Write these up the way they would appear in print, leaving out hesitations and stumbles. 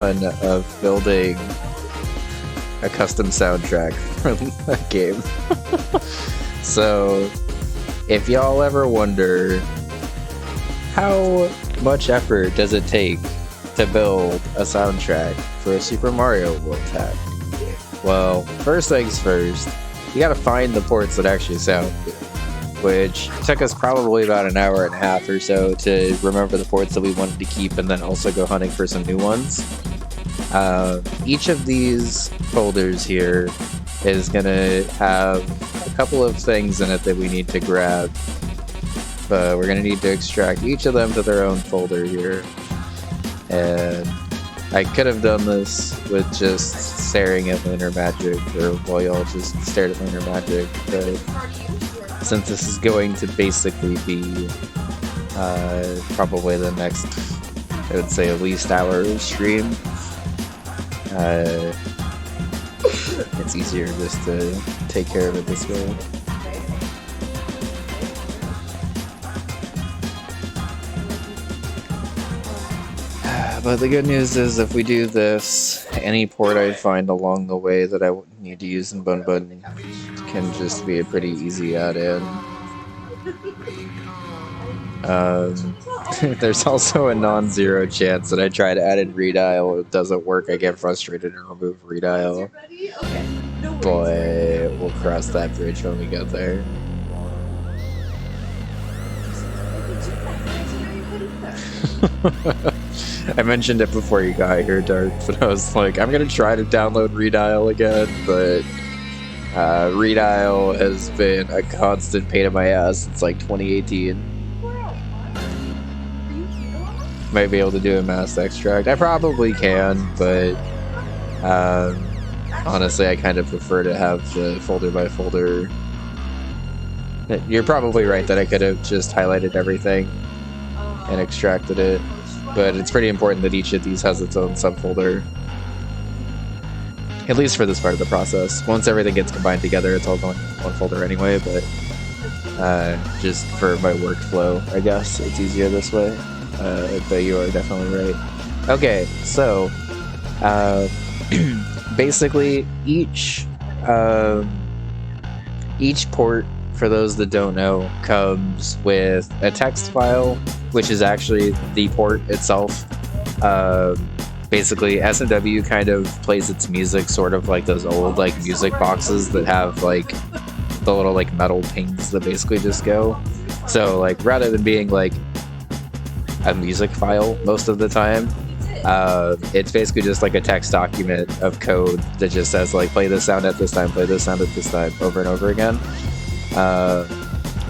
fun of building a custom soundtrack for a game. So, if y'all ever wonder how much effort does it take to build a soundtrack for a Super Mario World pack, well, first things first, you gotta find the ports that actually sound good, which took us probably about an hour and a half or so to remember the ports that we wanted to keep and then also go hunting for some new ones. Each of these folders here is gonna have a couple of things in it that we need to grab, but we're gonna need to extract each of them to their own folder here. And I could have done this with just staring at Lunar Magic, or while y'all just stared at Lunar Magic, but since this is going to basically be probably the next, I would say, at least hour of stream, it's easier just to take care of it this way. But the good news is, if we do this, any port I find along the way that I need to use in Bunbun can just be a pretty easy add-in. There's also a non-zero chance that I try to add in redial, it doesn't work, I get frustrated and remove redial. But we'll cross that bridge when we get there. I mentioned it before you got here, Dark, but I was like, I'm gonna try to download redial again, but redial has been a constant pain in my ass since like 2018. Might be able to do a mass extract. I probably can, but honestly, I kind of prefer to have the folder by folder. You're probably right that I could have just highlighted everything and extracted it, but it's pretty important that each of these has its own subfolder, at least for this part of the process. Once everything gets combined together, it's all going in one folder anyway, but just for my workflow, I guess it's easier this way. But you are definitely right. Okay, so basically each port, for those that don't know, comes with a text file, which is actually the port itself. Basically, SMW kind of plays its music sort of like those old like music boxes that have like the little like metal pings that basically just go. So like, rather than being like a music file most of the time, it's basically just like a text document of code that just says like, play this sound at this time, play this sound at this time, over and over again,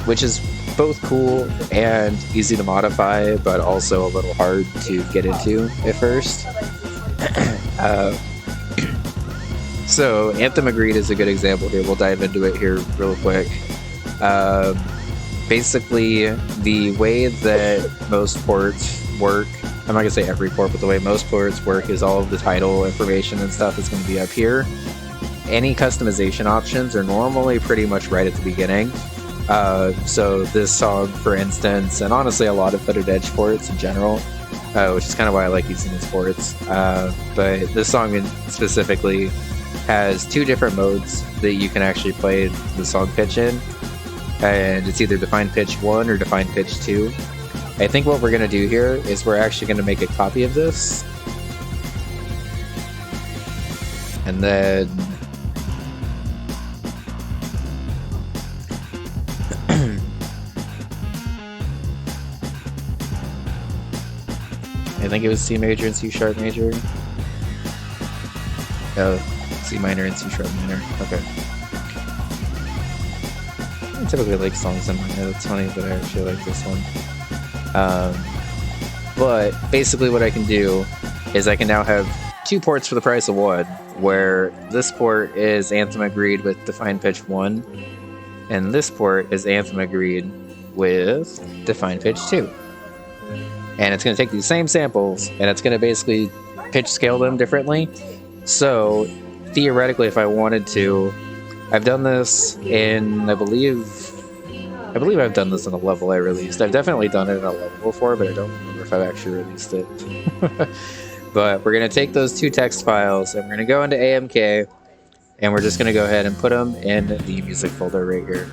which is both cool and easy to modify, but also a little hard to get into at first. So Anthem Agreed is a good example here. We'll dive into it here real quick. Basically, the way that most ports work, I'm not gonna say every port, but the way most ports work is all of the title information and stuff is gonna be up here. Any customization options are normally pretty much right at the beginning. So this song, for instance, and honestly a lot of Footed Edge ports in general, which is kind of why I like using these ports, but this song specifically has two different modes that you can actually play the song pitch in, and it's either Define Pitch 1 or Define Pitch 2. I think what we're going to do here is we're actually going to make a copy of this, and then I think it was C major and C sharp major. Oh, C minor and C sharp minor. Okay. I typically like songs in minor. It's funny that I actually like this one. But basically what I can do is I can now have two ports for the price of one, where this port is Anthem Agreed with Define Pitch 1, and this port is Anthem Agreed with Define Pitch 2. And it's going to take these same samples, and it's going to basically pitch scale them differently. So, theoretically, if I wanted to, I've done this in, I believe I've done this in a level I released. I've definitely done it in a level before, but I don't remember if I've actually released it. But we're going to take those two text files and we're going to go into AMK and we're just going to go ahead and put them in the music folder right here.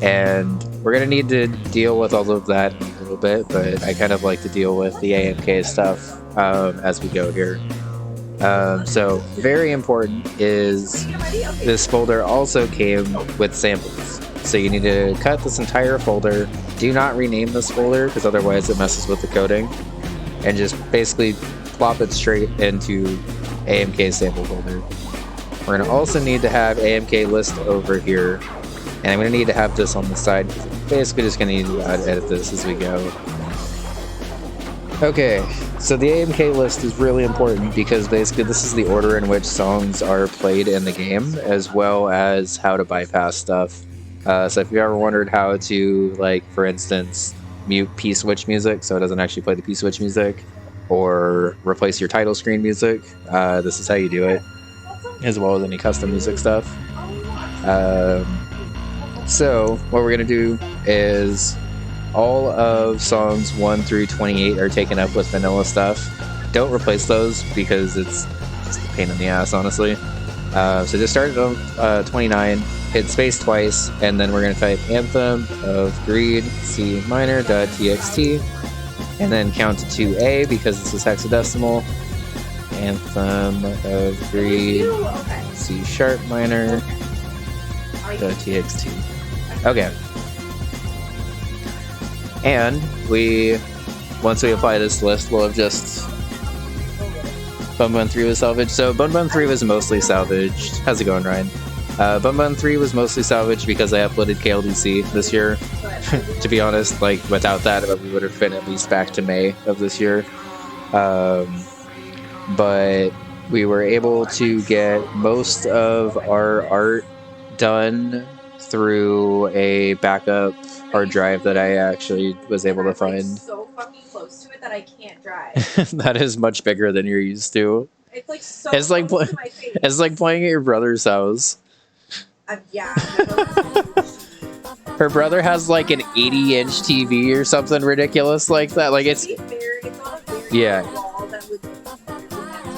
And we're going to need to deal with all of that in a little bit, but I kind of like to deal with the AMK stuff as we go here. So very important is this folder also came with samples. So you need to cut this entire folder. Do not rename this folder because otherwise it messes with the coding. And just basically plop it straight into AMK sample folder. We're going to also need to have AMK list over here. And I'm going to need to have this on the side. Basically just going to need to edit this as we go. Okay, so the AMK list is really important because basically this is the order in which songs are played in the game, as well as how to bypass stuff. So if you ever wondered how to, like, for instance, mute P-switch music so it doesn't actually play the P-switch music, or replace your title screen music, this is how you do it, as well as any custom music stuff. So what we're going to do is all of songs 1 through 28 are taken up with vanilla stuff. Don't replace those because it's just a pain in the ass, honestly. So just start at 29, hit space twice, and then we're going to type anthem of greed C minor .txt, and then count to 2A because this is hexadecimal. Anthem of greed C sharp minor .txt. Okay. And once we apply this list, we'll have just Bunbun 3 was salvaged. So Bunbun 3 was mostly salvaged. How's it going, Ryan? Bunbun 3 was mostly salvaged because I uploaded KLDC this year. To be honest, like without that, we would have been at least back to May of this year. But we were able to get most of our art done through a backup hard drive that I actually was able to find. Like so fucking close to it that I can't drive. That is much bigger than you're used to. It's like so it's like close to my face. It's like playing at your brother's house. Yeah. Her brother has like an 80-inch TV or something ridiculous like that. Like it's on a very yeah. wall that would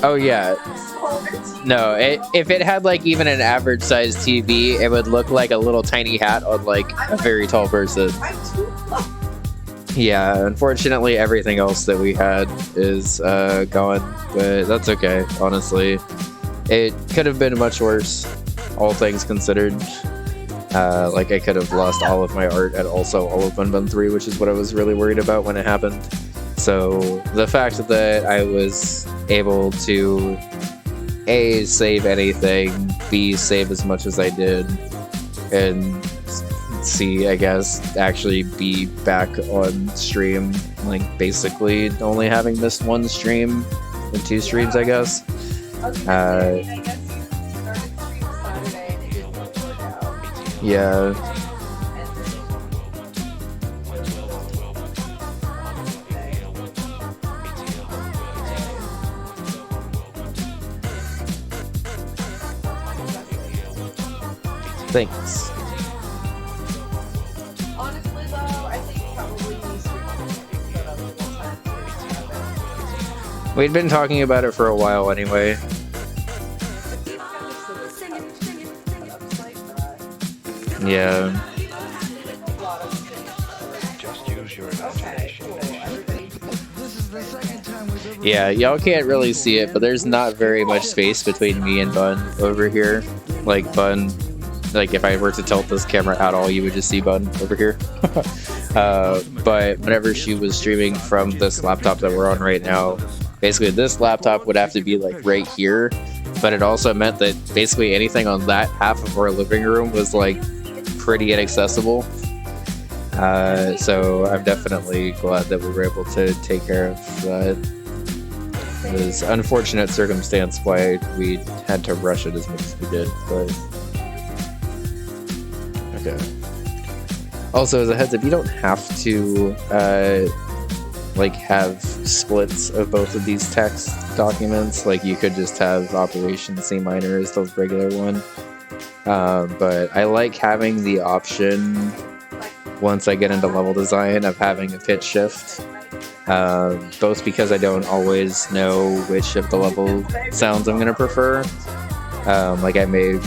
Oh yeah. No, if it had like even an average sized TV, it would look like a little tiny hat on like a very tall person. Yeah, unfortunately everything else that we had is gone, but that's okay, honestly. It could have been much worse, all things considered. Like I could have lost all of my art and also all of Bunbun 3, which is what I was really worried about when it happened. So the fact that I was able to A, save anything, B, save as much as I did, and C, I guess, actually be back on stream, like basically only having missed one stream and 2 streams, I guess. Yeah. Thanks. Honestly, though, I think probably We'd been talking about it for a while anyway. Yeah. Yeah, y'all can't really see it, but there's not very much space between me and Bun over here. Like Bun, like if I were to tilt this camera at all, you would just see Bun over here. But whenever she was streaming from this laptop that we're on right now, basically this laptop would have to be like right here, but it also meant that basically anything on that half of our living room was like pretty inaccessible. So I'm definitely glad that we were able to take care of that. It was an unfortunate circumstance why we had to rush it as much as we did, but okay. Also, as a heads up, you don't have to like have splits of both of these text documents. Like you could just have operation C minor as the regular one. But I like having the option once I get into level design of having a pitch shift. both because I don't always know which of the level sounds I'm going to prefer. Like I may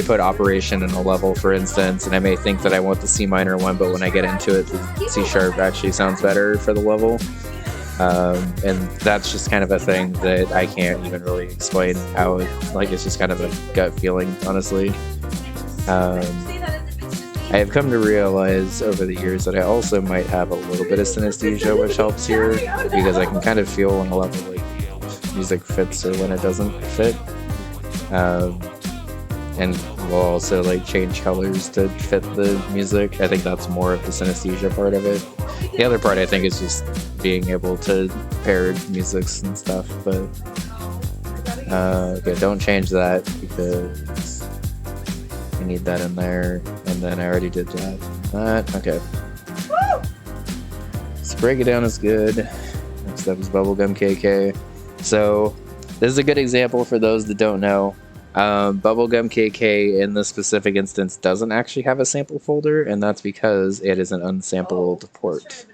put operation in a level, for instance, and I may think that I want the C minor one, but when I get into it, the C sharp actually sounds better for the level. And that's just kind of a thing that I can't even really explain how it's just kind of a gut feeling, honestly. I have come to realize over the years that I also might have a little bit of synesthesia, which helps here, because I can kind of feel when a level like music fits or when it doesn't fit. And we'll also like change colors to fit the music. I think that's more of the synesthesia part of it. The other part I think is just being able to pair musics and stuff, but okay, don't change that because I need that in there, and then I already did that. Okay. So break it down is good. Next up is Bubblegum KK. So this is a good example for those that don't know. Bubblegum KK in this specific instance doesn't actually have a sample folder, and that's because it is an unsampled port.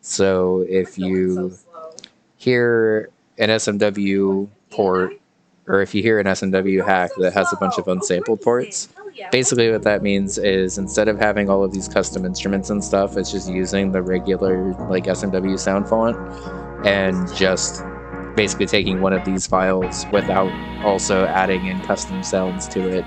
So if you hear an SMW port, or if you hear an SMW hack that has a bunch of unsampled ports, basically what that means is instead of having all of these custom instruments and stuff, it's just using the regular like SMW sound font and just basically taking one of these files without also adding in custom sounds to it.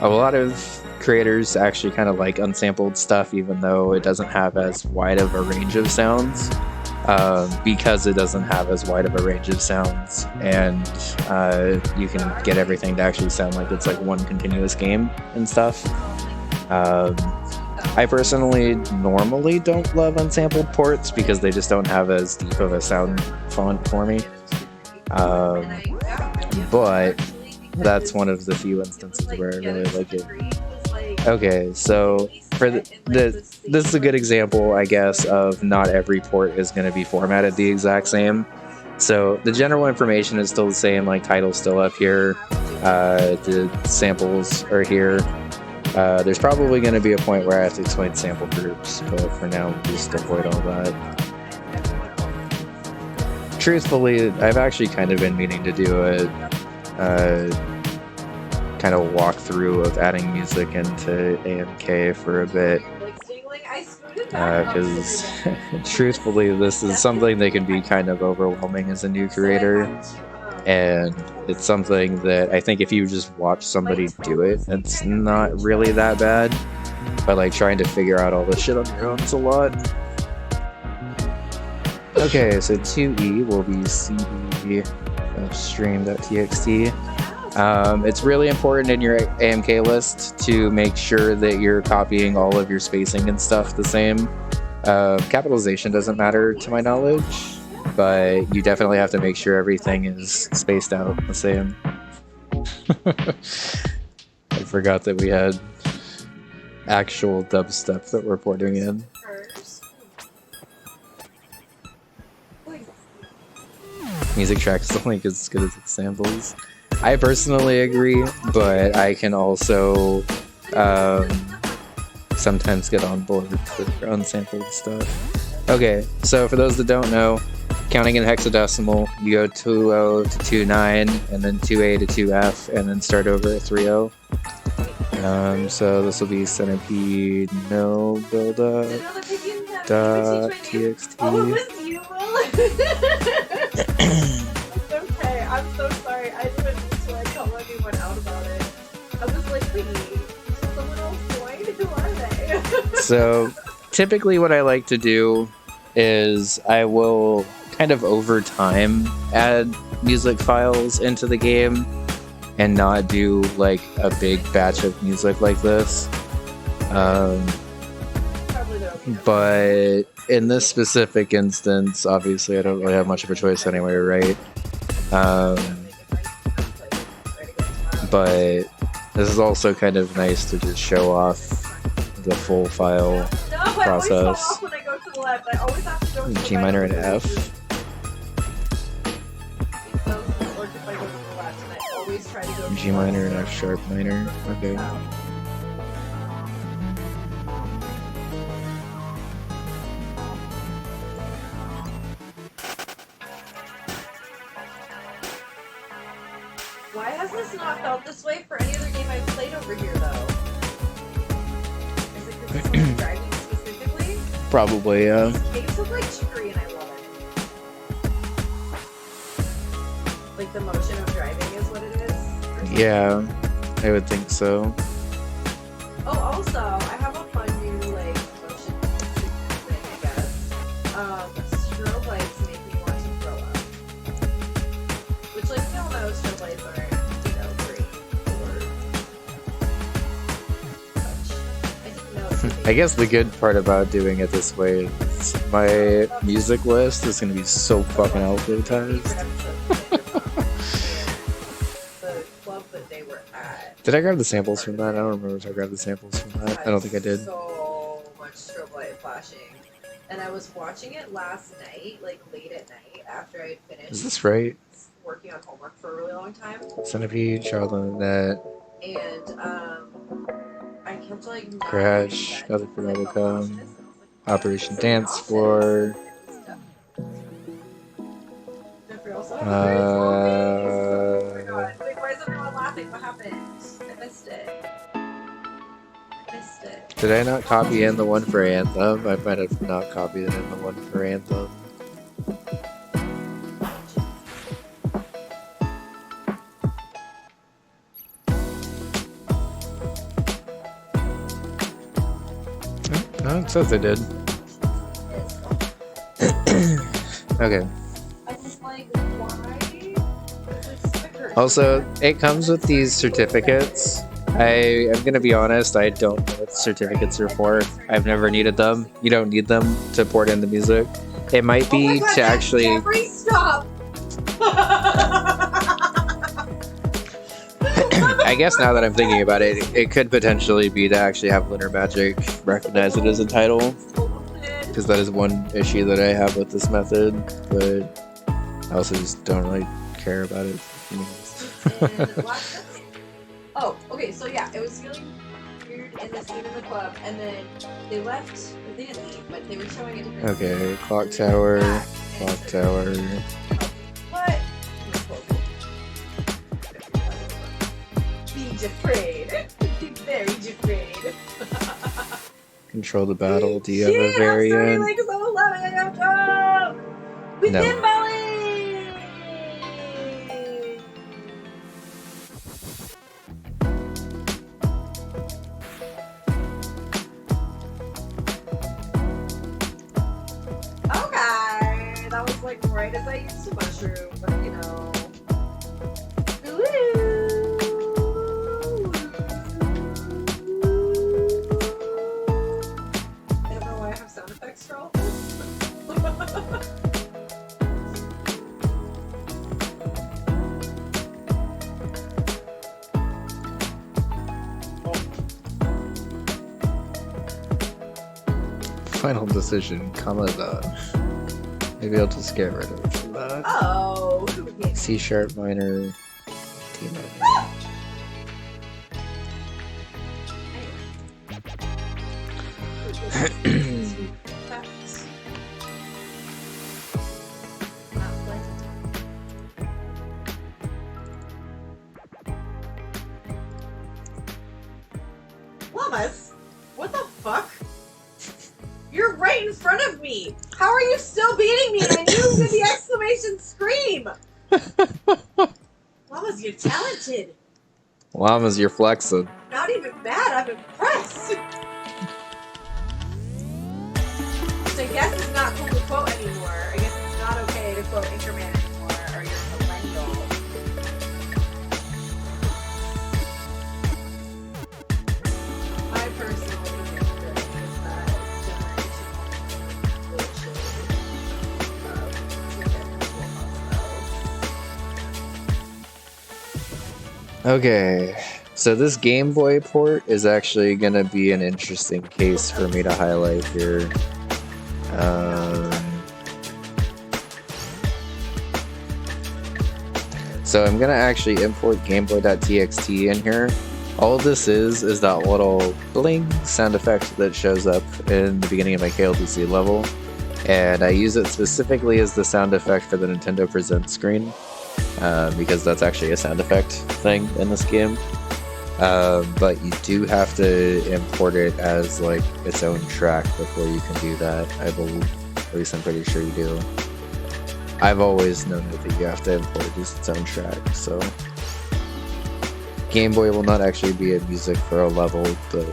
A lot of creators actually kind of like unsampled stuff, even though it doesn't have as wide of a range of sounds, because it doesn't have as wide of a range of sounds, and you can get everything to actually sound like it's like one continuous game and stuff. I personally normally don't love unsampled ports because they just don't have as deep of a sound font for me. But that's one of the few instances where I really like it. Okay, so for this is a good example, I guess, of not every port is going to be formatted the exact same. So the general information is still the same, like title's still up here, the samples are here. There's probably going to be a point where I have to explain sample groups, but for now, just avoid all that. Truthfully, I've actually kind of been meaning to do a kind of walkthrough of adding music into AMK for a bit, because truthfully, this is something that can be kind of overwhelming as a new creator. And it's something that I think if you just watch somebody do it, it's not really that bad. But like trying to figure out all this shit on your own is a lot. Okay, so 2E will be cd of stream.txt. It's really important in your AMK list to make sure that you're copying all of your spacing and stuff the same. Capitalization doesn't matter to my knowledge, but you definitely have to make sure everything is spaced out the same. I forgot that we had actual dubstep that we're porting in. Music tracks don't like as good as its samples. I personally agree, but I can also sometimes get on board with unsampled stuff. Okay, so for those that don't know, counting in hexadecimal, you go 2-0 to 2-9, and then 2A to 2F, and then start over at 3-0. So this will be centipede no buildup .txt. Okay, I'm so sorry. I didn't mean to like call anyone out about it. I was like, wait, someone else joined? Who are they? So typically what I like to do is I will kind of over time add music files into the game and not do like a big batch of music like this. But in this specific instance, obviously I don't really have much of a choice anyway, right? But this is also kind of nice to just show off the full file process. G minor and F. G minor and F sharp minor. Okay. Why has this not felt this way for any other game I've played over here, though? Is it because it's driving specifically? Probably, yeah. These caves look like chicory, and I love it. Like the motion of driving is what it is? Yeah, I would think so. Oh, also, I have a fun new, like, motion thing, I guess. Strobe lights make me want to throw up. Which, like, we all know strobe lights aren't, you know, great for touch. I didn't know it I guess the good part about doing it this way is my music list is going to be so fucking alphabetized. The club that they were at. Did I grab the samples from that? I don't remember if I grabbed the samples from that. I don't think I did. So much strobe light flashing. And I was watching it last night, like late at night, after I'd finished. Is this right? Working on homework for a really long time. Centipede, Child on the Net. And I kept like Crash, Other Forever Come, Operation Dance Floor. Oh my god. Wait, why is everyone laughing? What happened? I missed it. Did I not copy in the one for Anthem? I might have not copied in the one for Anthem. No, it says I did. Okay. Also, it comes with these certificates. I am gonna be honest, I don't know what certificates are for. I've never needed them. You don't need them to port in the music. It might be oh my God, to actually. Jeffrey, stop! I guess now that I'm thinking about it, it could potentially be to actually have Lunar Magic recognize it as a title. Because that is one issue that I have with this method, but I also just don't really care about it. Oh, okay, so yeah, it was really weird in the scene in the club, and then they left, they didn't leave, but they were showing a different Okay, Clock Tower, Clock Tower. What? Be afraid. Be very afraid. Control the battle. Do you have a I'm variant? like so loving, I got jump! We No. did Molly! Okay, that was like right as I used a mushroom, but you know. I don't know why I have sound effects for all this. Final decision, comma the. Maybe I'll just get rid of that. Oh, C sharp minor. D minor. Llamas? What the fuck? You're right in front of me! How are you still beating me? I knew with the exclamation scream! Llamas, you're talented! Llamas, you're flexing. Not even bad, I'm impressed! So I guess it's not cool to quote anymore. I guess it's not okay to quote Anchorman anymore, or you're a millennial. I personally think that it's that generational bullshit. Okay, so this Game Boy port is actually going to be an interesting case for me to highlight here. So I'm going to actually import gameboy.txt in here. All this is that little bling sound effect that shows up in the beginning of my KLDC level. And I use it specifically as the sound effect for the Nintendo Presents screen. because that's actually a sound effect thing in this game. But you do have to import it as like its own track before you can do that, I believe. At least I'm pretty sure you do. I've always known that you have to import it as its own track, so Game Boy will not actually be a music for a level, but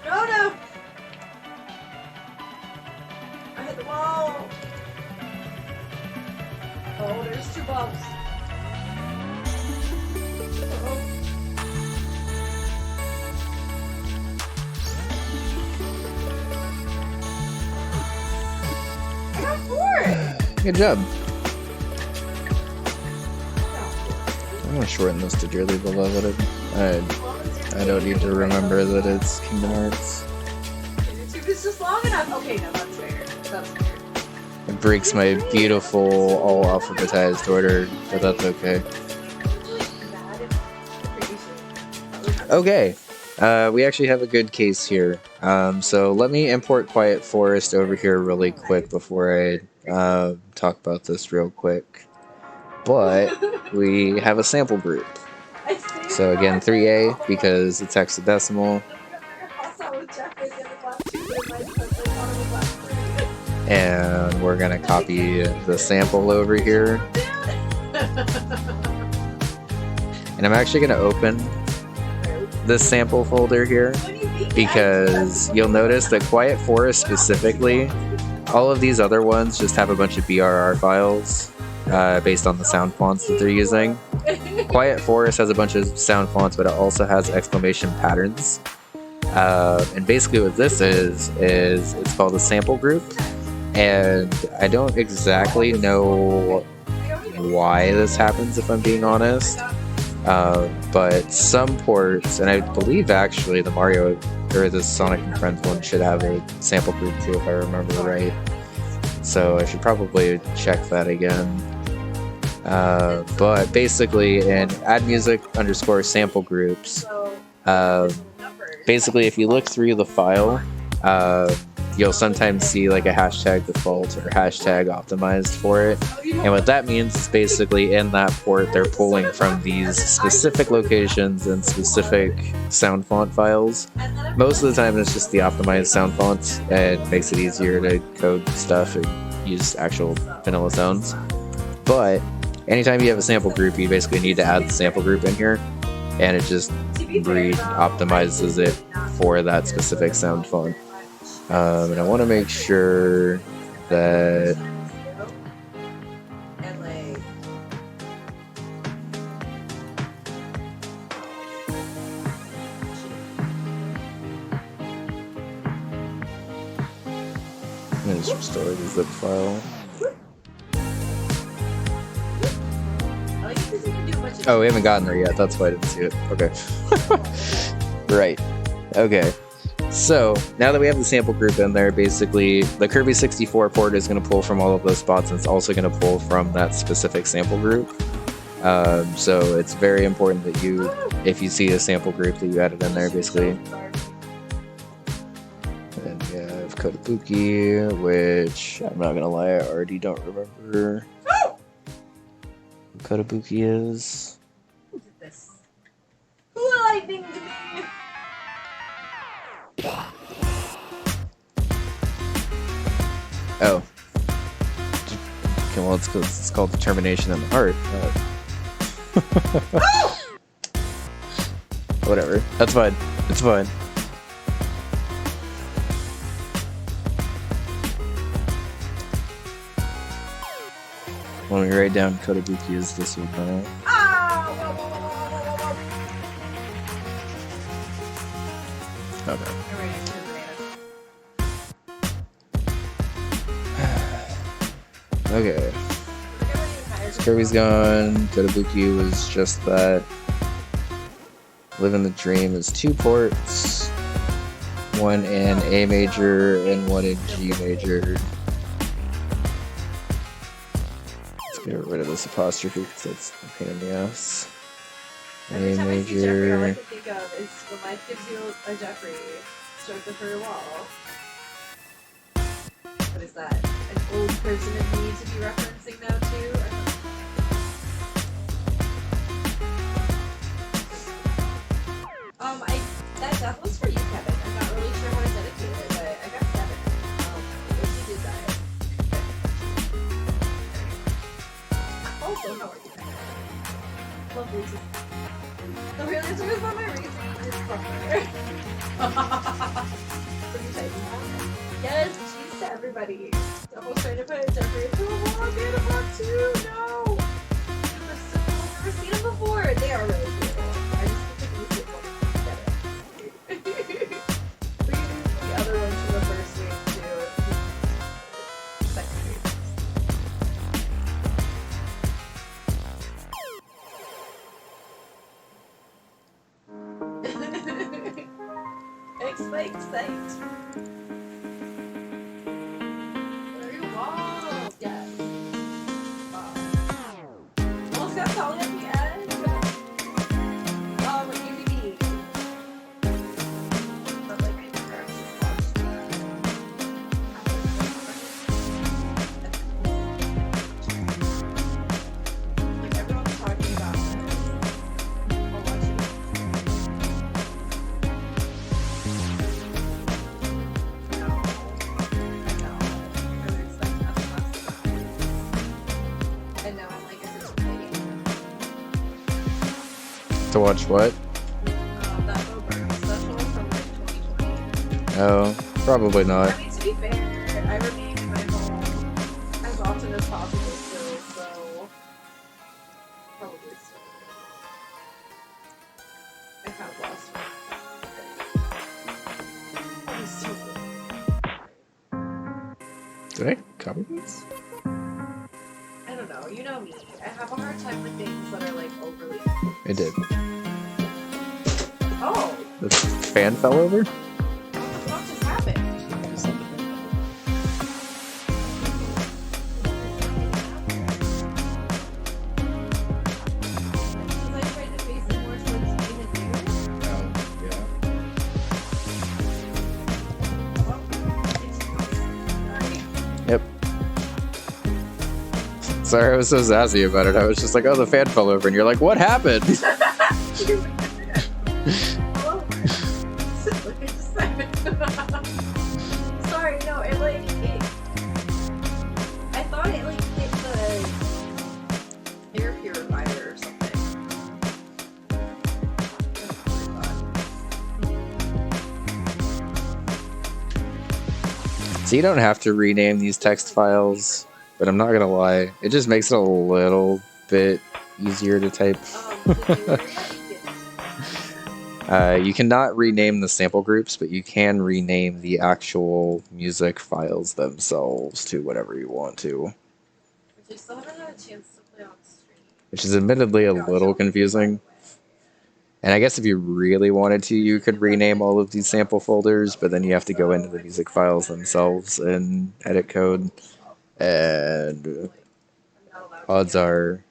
No! I hit the wall! Oh, there's 2 bumps. Uh-oh. I got 4! good job. I'm gonna shorten this to dearly beloved. I don't need to remember that it's Kingdom Hearts. YouTube is just long enough. Okay, no, that's fair. That's fair. It breaks my beautiful all alphabetized order, but that's okay. Okay, we actually have a good case here. So let me import Quiet Forest over here really quick before I talk about this real quick. But we have a sample group. So again, 3A because it's hexadecimal. And we're gonna copy the sample over here. And I'm actually gonna open this sample folder here because you'll notice that Quiet Forest specifically, all of these other ones just have a bunch of BRR files based on the sound fonts that they're using. Quiet Forest has a bunch of sound fonts, but it also has exclamation patterns. And basically what this is it's called a sample group. And I don't exactly know why this happens, if I'm being honest. But some ports, and I believe actually the Mario or the Sonic and Friends one should have a sample group too, if I remember right. So I should probably check that again. But basically in AddMusicK_sample groups, basically if you look through the file, you'll sometimes see like a hashtag default or hashtag optimized for it. And what that means is basically in that port they're pulling from these specific locations and specific sound font files. Most of the time it's just the optimized sound fonts, and it makes it easier to code stuff and use actual vanilla sounds. But anytime you have a sample group, you basically need to add the sample group in here, and it just optimizes it for that specific sound font. And I want to make sure that I'm going to restore the zip file. Oh, we haven't gotten there yet. That's why I didn't see it. Okay. Right. Okay. So, now that we have the sample group in there, basically, the Kirby 64 port is going to pull from all of those spots, and it's also going to pull from that specific sample group. So, it's very important that you, if you see a sample group, that you add it in there, basically. And we have Kotobuki, which, I'm not going to lie, I already don't remember what Kotobuki is. Look at this. Lightning to me! Oh. Okay, well, it's called Determination in the Heart. Whatever. That's fine. It's fine. Let me write down Kotobuki is this one now. Okay. Okay. So Kirby's gone. Kotobuki was just that. Living the Dream is 2 ports. One in A major and one in G major. Let's get rid of this apostrophe because it's a pain in the ass. A major. All I can think of is when life gives you a Jeffrey, stroke the fur wall. What is that? An old person in need to be referenced? Also, how are you? Lovely to see. The real answer is not my reason. It's software. Yes, cheese to everybody. Double straight up at Jeffrey. Oh, beautiful too. No. I've never seen them before. They are really beautiful. I just think these people get it. We can do the other ones from the first week too. Second week. Excite. Very well. Yes. Wow. Almost got Polly at the end. UVD. But like I never actually watched that. Like everyone's talking about this. I'll watch it. And now I'm like, is it playing? To watch what? That Bunbun special from like 2020. Oh, probably not. I mean, to be fair, I remain in my home as often as possible still, so probably still. I have lost one. I'm still good. Did I copy this? I don't know, you know me. I have a hard time with things that are like overly. I did. Oh! The fan fell over? What just happened? Because I tried to face it more towards me and you. Oh, yeah. Sorry. Yep. Sorry, I was so sassy about it. I was just like, oh, the fan fell over. And you're like, what happened? Hello. Look, I just said it. Sorry, no, it like it. I thought it like hit the air purifier or something. So you don't have to rename these text files, but I'm not gonna lie, it just makes it a little bit easier to type. You cannot rename the sample groups, but you can rename the actual music files themselves to whatever you want to. Which I still haven't had a chance to play on stream. Which is admittedly a little confusing. And I guess if you really wanted to, you could rename all of these sample folders, but then you have to go into the music files themselves and edit code. And odds are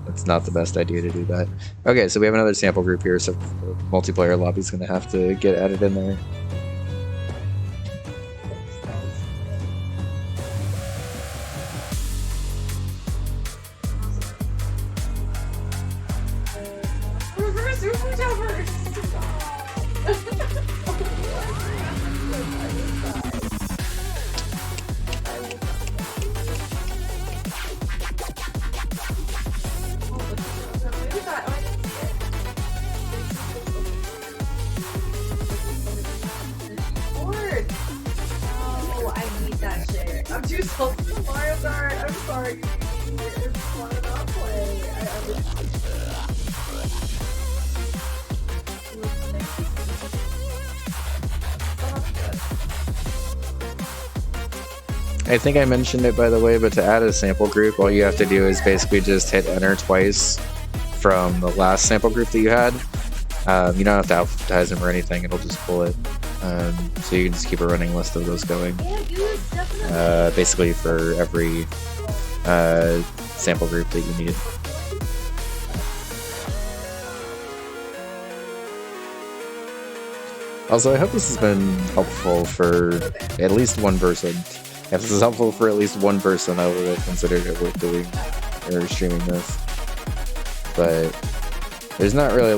it's not the best idea to do that. Okay, so we have another sample group here, so multiplayer lobby's going to have to get added in there. Reverse super towers! I'm too salty for Mario Kart. I'm sorry. It's want to not play. I understand. I think I mentioned it, by the way, but to add a sample group, all you have to do is basically just hit enter twice from the last sample group that you had. You don't have to alphabetize them or anything, it'll just pull it. So you can just keep a running list of those going. Basically for every sample group that you need. Also, I hope this has been helpful for at least one person. If this is helpful for at least one person, I would have considered it worth doing or streaming this. But there's not really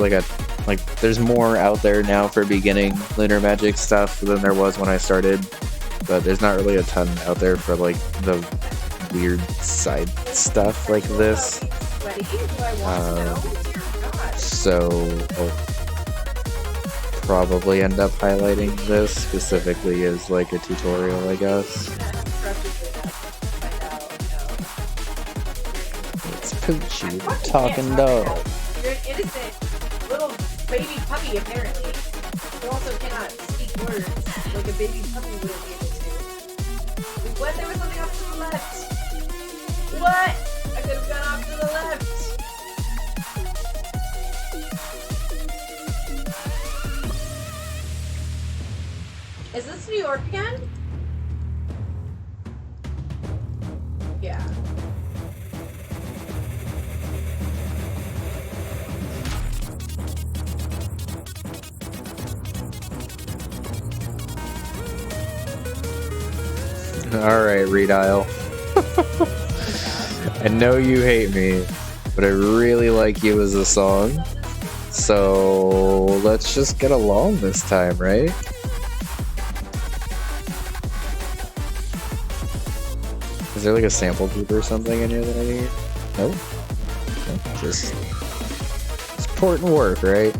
there's more out there now for beginning Lunar Magic stuff than there was when I started. But there's not really a ton out there for like the weird side stuff like this. Sweaty? Do I want to know? Dear God. So I'll probably end up highlighting this specifically as like a tutorial, I guess. It's Poochie, the talking dog. You're an innocent little baby puppy, apparently. You also cannot speak words like a baby puppy would be able to. What? There was something off to the left. What? I could have gone off to the left. Is this New York again? Yeah. Alright, Redial. I know you hate me, but I really like you as a song. So let's just get along this time, right? Is there like a sample group or something in here that I need? Nope. Just important work, right?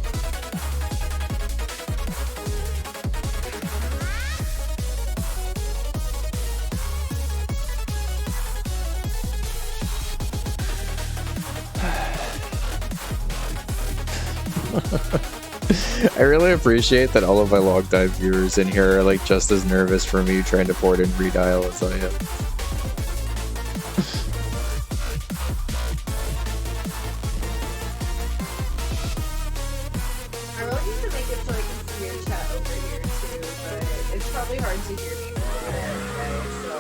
I really appreciate that all of my longtime viewers in here are like just as nervous for me trying to port in Redial as I am. I really need to make it so I can see your chat over here too, but it's probably hard to hear me from there anyway, so...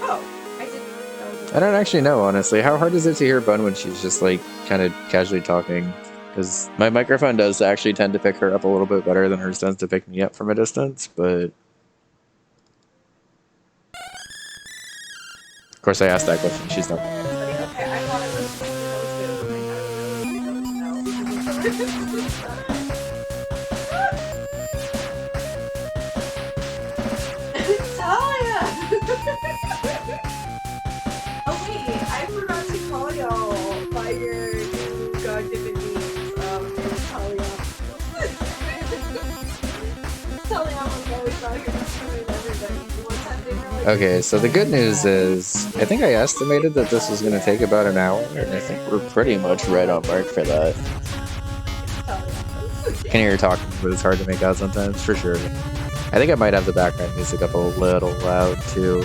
Oh! I didn't... I don't actually know, honestly. How hard is it to hear Bun when she's just like kind of casually talking? Because my microphone does actually tend to pick her up a little bit better than hers tends to pick me up from a distance, but... Of course I asked that question, she's not... Okay, I thought it was Talia! Oh wait, I forgot to call y'all by your new God-given names. Talia. Talia was always out here destroying everybody. One time they were like, Okay, so the good news is, I think I estimated that this was going to take about an hour, and I think we're pretty much right on mark for that. I can hear you talking, but it's hard to make out sometimes, for sure. I think I might have the background music up a little loud, too.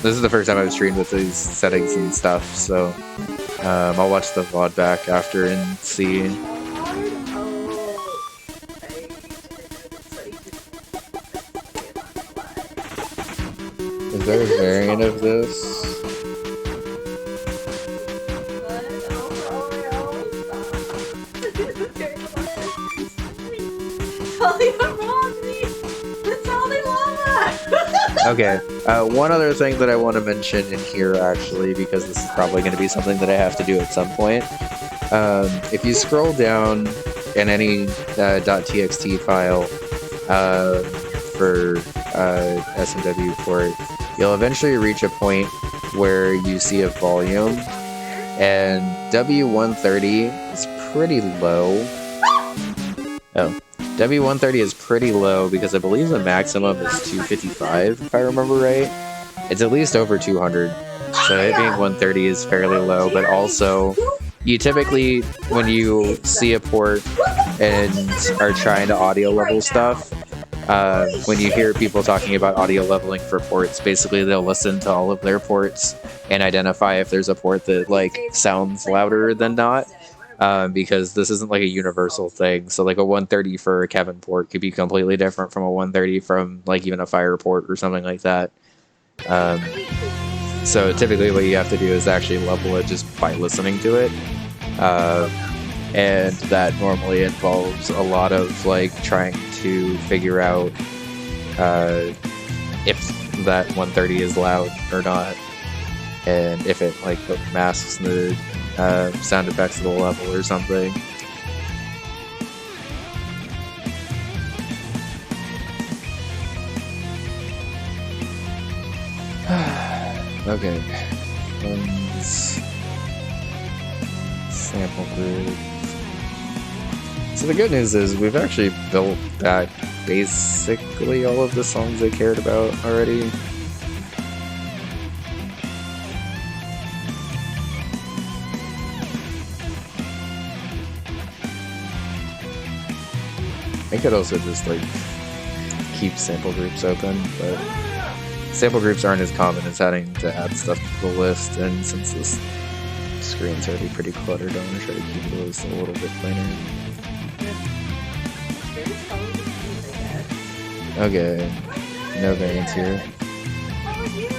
This is the first time I've streamed with these settings and stuff, so I'll watch the VOD back after and see. Is there a variant of this? Okay, one other thing that I want to mention in here, actually, because this is probably going to be something that I have to do at some point. If you scroll down in any .txt file for SMW port, you'll eventually reach a point where you see a volume, and W130 is pretty low. Oh. W130 is pretty low because I believe the maximum is 255, if I remember right. It's at least over 200, so it being 130 is fairly low, but also, you typically, when you see a port and are trying to audio level stuff, when you hear people talking about audio leveling for ports, basically they'll listen to all of their ports and identify if there's a port that like sounds louder than not. Because this isn't like a universal thing. So like a 130 for a Kevin port could be completely different from a 130 from like even a Fire port or something like that. So typically what you have to do is actually level it just by listening to it. And that normally involves a lot of like trying to figure out if that 130 is loud or not. And if it like masks the sound effects of the level or something. Okay. Ones, sample group. So the good news is we've actually built back basically all of the songs I cared about already. I could also just like keep sample groups open, but sample groups aren't as common as having to add stuff to the list, and since this screen's already pretty cluttered, I want to try to keep the list a little bit cleaner. Okay, no variants here. How are you?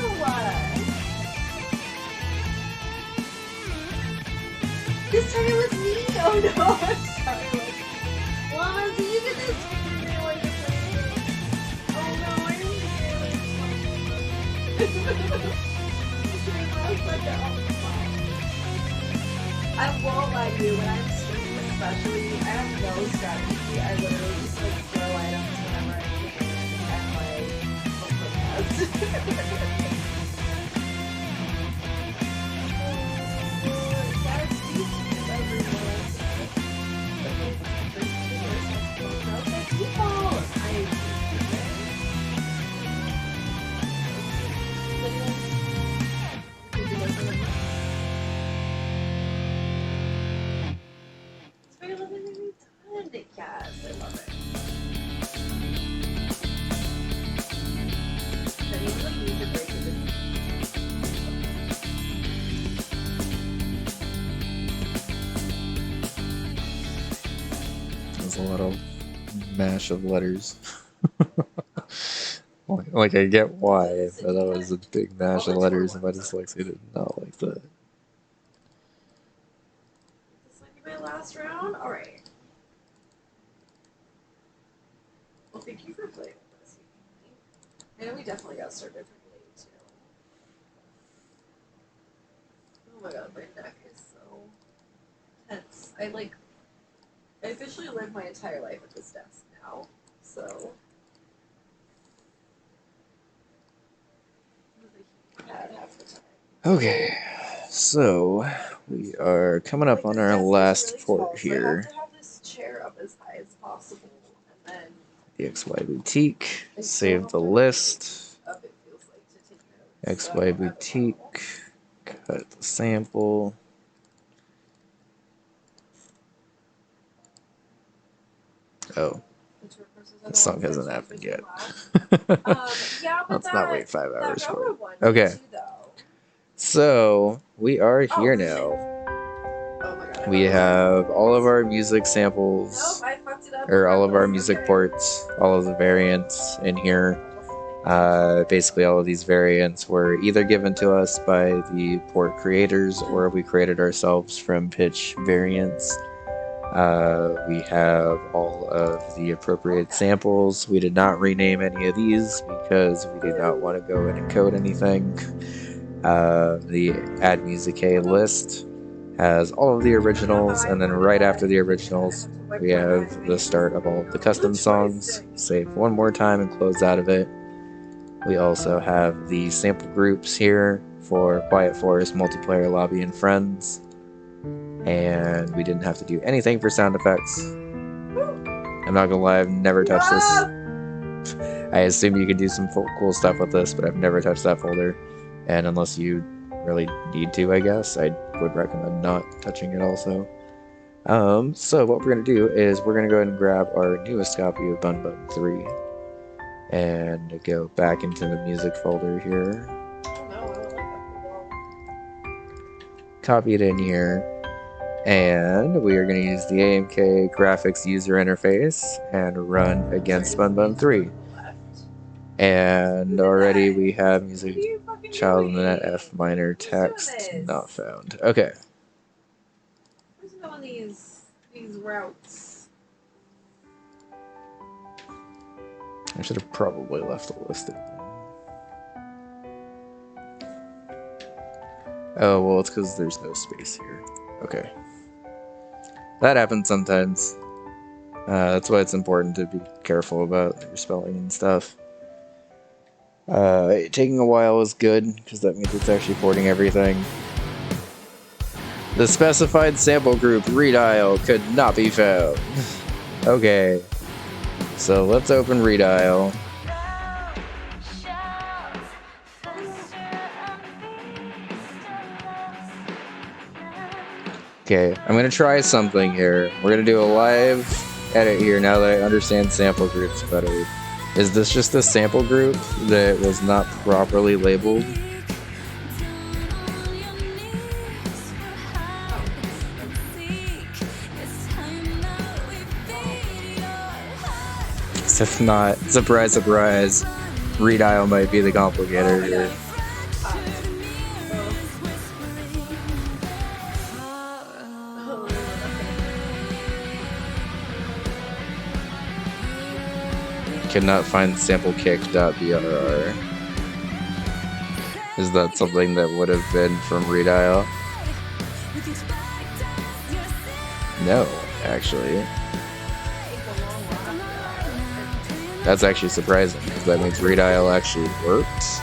This time it was me! Oh no, I'm sorry. Llama, do you get this? Oh no, I'm I won't lie to you, when I'm streaming especially, I have no strategy. I literally just like throw items whenever I can and like hope for the best. That's YouTube, everyone. People! I Yes, I love it. There's a lot of mash of letters. Like I get why, but that was a big mash of letters, and my dyslexia did not like that. Is this like my last round? Alright. Well, thank you for playing with us. I know we definitely got started from late too. Oh my god, my neck is so tense. I officially live my entire life at this desk now, so. Half the time. Okay, so we are coming up on our last port here. So I have to have this chair up as high as possible, and then The XY Boutique, save the list. up it feels like to take notes. XY Boutique, cut the sample. Oh, the song hasn't happened yet. Yeah, but let's not wait 5 hours for it. one Okay, too, though. so we are here now. Oh my god. We have all of our music samples, Nope, I fucked it up. or all of our music ports, all of the variants in here. Basically, all of these variants were either given to us by the port creators, or we created ourselves from pitch variants. We have all of the appropriate samples. We did not rename any of these because we did not want to go in and code anything. The AddMusicK list has all of the originals, and then right after the originals, we have the start of all of the custom songs. Save one more time and close out of it. We also have the sample groups here for Quiet Forest, Multiplayer, Lobby, and Friends. And we didn't have to do anything for sound effects. I'm not gonna lie, I've never touched this. I assume you can do some cool stuff with this, but I've never touched that folder. And unless you really need to, I guess, I would recommend not touching it also. So what we're gonna do is we're gonna go ahead and grab our newest copy of Bunbun 3 and go back into the music folder here. Copy it in here. And we are going to use the AMK graphics user interface and run against Bunbun 3. And already we have music child in the F minor text not found. Okay. Where's going these routes? I should have probably left the list. Oh, well, it's because there's no space here. Okay. That happens sometimes. That's why it's important to be careful about your spelling and stuff. Taking a while is good, because that means it's actually porting everything. The specified sample group redial could not be found. Okay, so let's open redial. Okay, I'm gonna try something here. We're gonna do a live edit here now that I understand sample groups better. Is this just a sample group that was not properly labeled? If not, surprise, surprise, redial might be the complicator here. Cannot find samplekick.brr. Is that something that would have been from redial? No, actually. That's actually surprising, because that means redial actually works.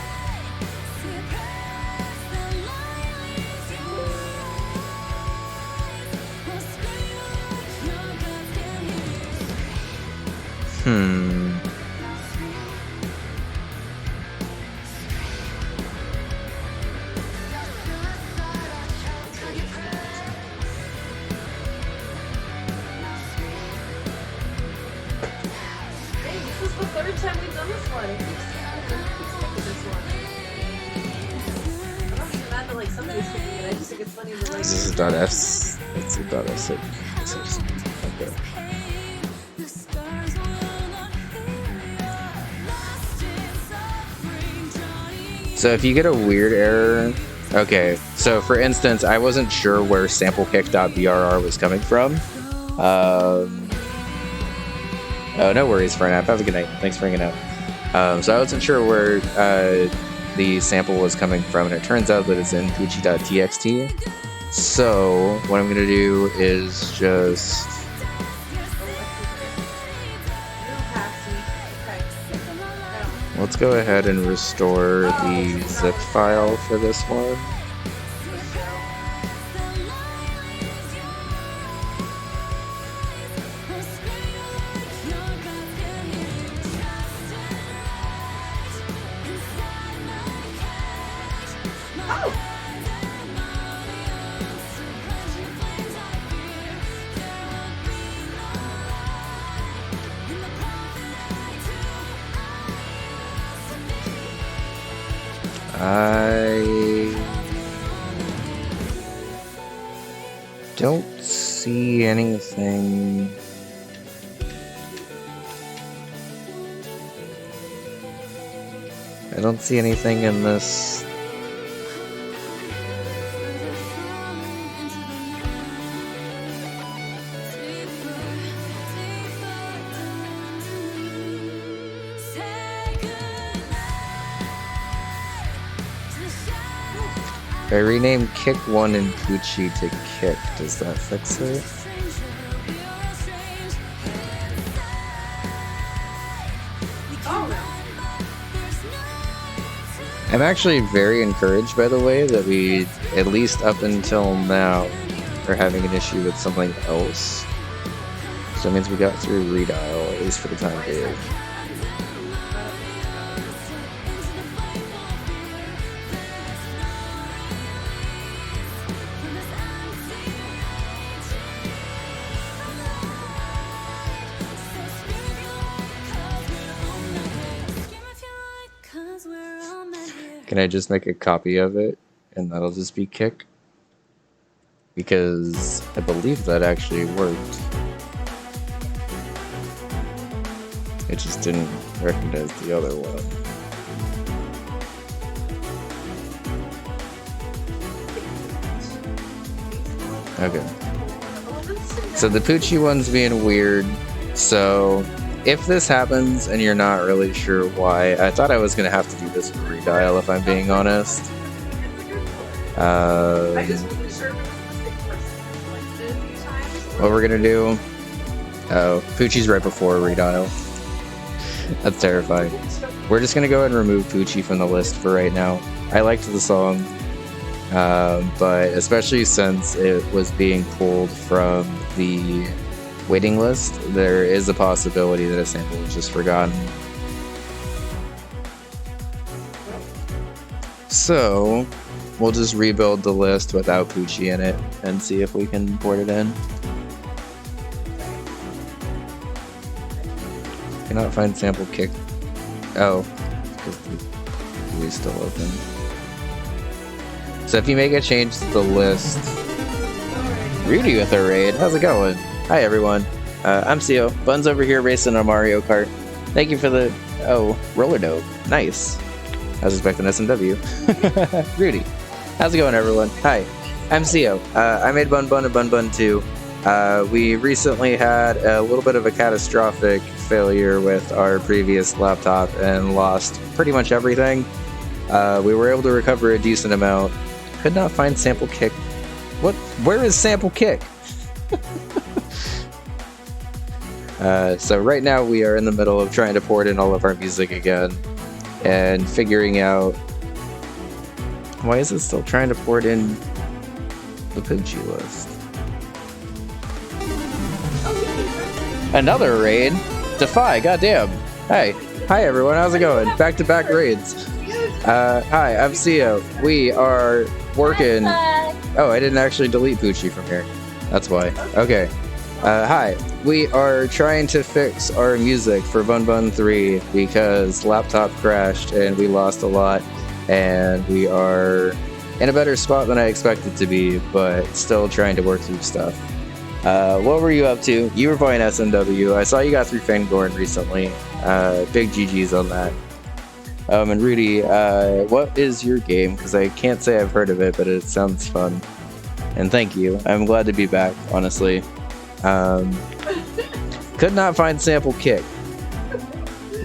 Okay. So if you get a weird error, okay. So for instance, I wasn't sure where samplekick.brr was coming from. Oh, no worries, Farnap. Have a good night. Thanks for hanging out. So I wasn't sure where the sample was coming from, and it turns out that it's in Poochie.txt. So what I'm gonna do is just let's go ahead and restore the zip file for this one. I don't see anything. I don't see anything in this. If I rename Kick1 and Poochie to Kick, does that fix it? I'm actually very encouraged, by the way, that we, at least up until now, are having an issue with something else. So it means we got through redial, at least for the time being. Can I just make a copy of it, and that'll just be Kick? Because I believe that actually worked. It just didn't recognize the other one. Okay. So the Poochie one's being weird, so if this happens and you're not really sure why, I thought I was going to have to do this with redial if I'm being honest. What we're going to do... Oh, Poochie's right before redial. That's terrifying. We're just gonna go ahead and remove Poochie from the list for right now. I liked the song, but especially since it was being pulled from the waiting list, there is a possibility that a sample was just forgotten. So we'll just rebuild the list without Poochie in it and see if we can port it in. Cannot find sample kick. Oh, because the GUI is still open. So if you make a change to the list, Rudy with a raid. How's it going? Hi everyone. I'm CO. Bun's over here racing a Mario Kart. Thank you for the roller dope. Nice. I was expecting SMW. Rudy. How's it going everyone? Hi. I'm CO. I made Bunbun and Bunbun 2. We recently had a little bit of a catastrophic failure with our previous laptop and lost pretty much everything. We were able to recover a decent amount. Could not find sample kick. What? Where is sample kick? So right now we are in the middle of trying to port in all of our music again and figuring out why is it still trying to port in the Poochie list. Another raid? Defy, goddamn. Hey. Hi everyone, how's it going? Back-to-back raids. Hi, I'm CO. We are working... Oh, I didn't actually delete Poochie from here. That's why. Okay. Hi. We are trying to fix our music for Bunbun 3 because laptop crashed and we lost a lot, and we are in a better spot than I expected to be, but still trying to work through stuff. What were you up to? You were playing SMW. I saw you got through Fangorn recently. Big GG's on that. And Rudy, what is your game? Because I can't say I've heard of it, but it sounds fun. And thank you. I'm glad to be back, honestly. Could not find sample kick.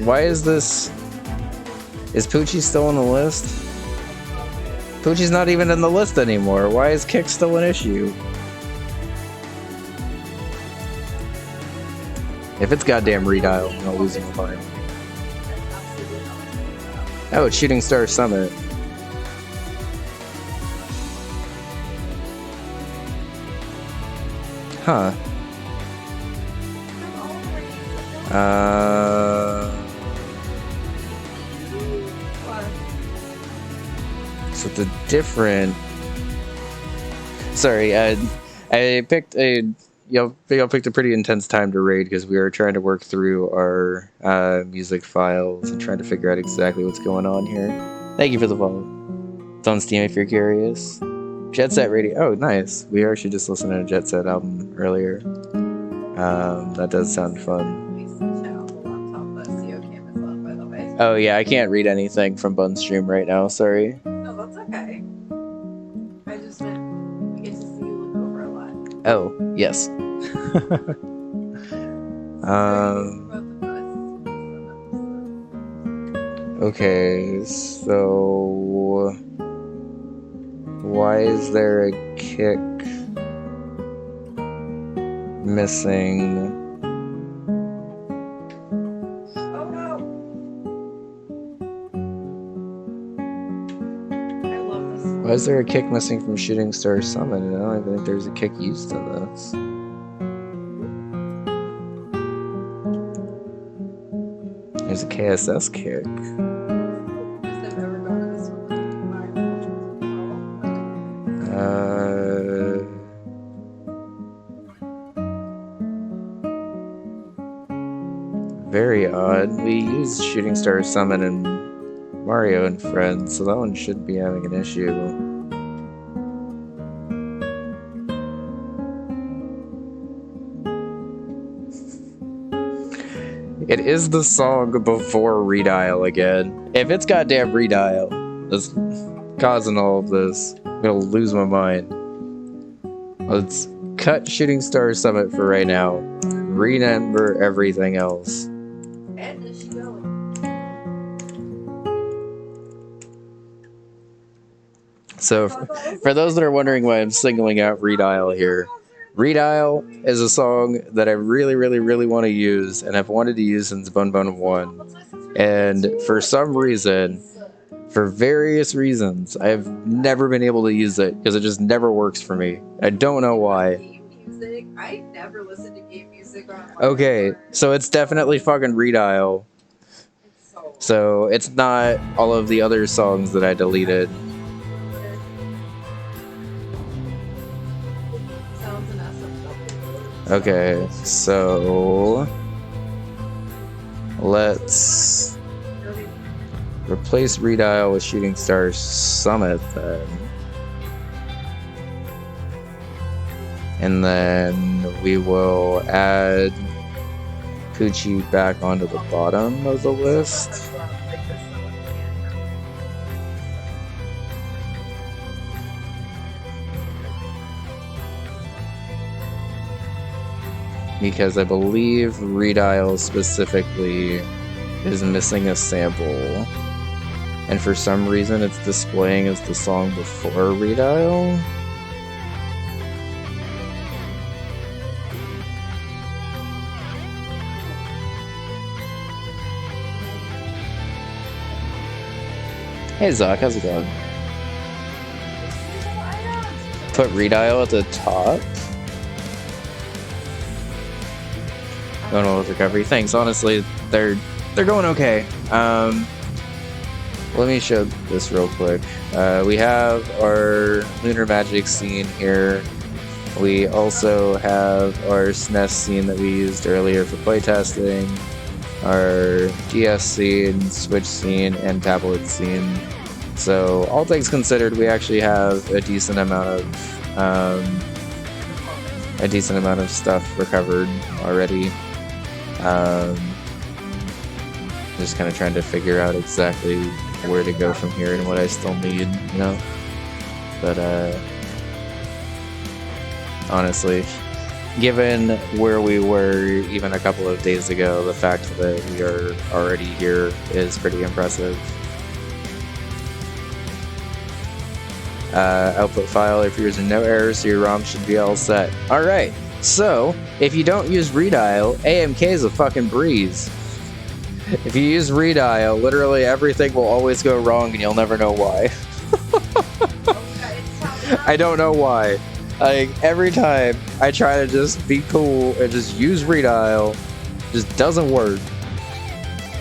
Why is this... Is Poochie still on the list? Poochie's not even in the list anymore. Why is kick still an issue? If it's goddamn redial, I'm not losing my mind. Oh, it's Shooting Star Summit. Huh. So the different... Sorry, I picked a... I picked a pretty intense time to raid because we were trying to work through our music files and trying to figure out exactly what's going on here. Thank you for the follow. It's on Steam if you're curious. Jet Set Radio. Oh, nice. We actually just listened to a Jet Set album earlier. That does sound fun. Oh yeah, I can't read anything from Bun's stream right now. Sorry. No, that's okay. I just meant we get to see you look over a lot. Oh yes. Okay, so why is there a kick missing? Oh no! I love this. Why is there a kick missing from Shooting Star Summit? I don't even think there's a kick used in this. There's a KSS kick. Very odd. We used Shooting Star Summit and Mario and Friends, so that one shouldn't be having an issue. It is the song before Redial again. If it's goddamn Redial that's causing all of this, I'm gonna lose my mind. Let's cut Shooting Star Summit for right now. Renumber everything else. So, for those that are wondering why I'm singling out Redial here, Redial is a song that I really, really, really want to use, and I've wanted to use since Bunbun 1. And for some reason, for various reasons, I've never been able to use it because it just never works for me. I don't know why. Game music? I never listen to game music on my Okay, phone. so it's definitely fucking redial. So it's not all of the other songs that I deleted. Sounds an SMW. Okay, so let's replace redial with Shooting Star Summit then. And then we will add Coochie back onto the bottom of the list. Because I believe redial specifically is missing a sample. And for some reason it's displaying as the song before redial. Hey Zach, how's it going? Put redial at the top. Going well with recovery. Thanks. Honestly, they're going okay. Let me show this real quick. We have our Lunar Magic scene here. We also have our SNES scene that we used earlier for playtesting. Our DS scene, Switch scene, and tablet scene. So all things considered, we actually have a decent amount of stuff recovered already. Just kind of trying to figure out exactly where to go from here and what I still need, you know. But honestly, given where we were even a couple of days ago, the fact that we are already here is pretty impressive. Output file, if there's no errors, so your ROM should be all set. Alright, so if you don't use redial, AMK is a fucking breeze. If you use redial, literally everything will always go wrong and you'll never know why. I don't know why. Like, every time I try to just be cool and just use redial, it just doesn't work.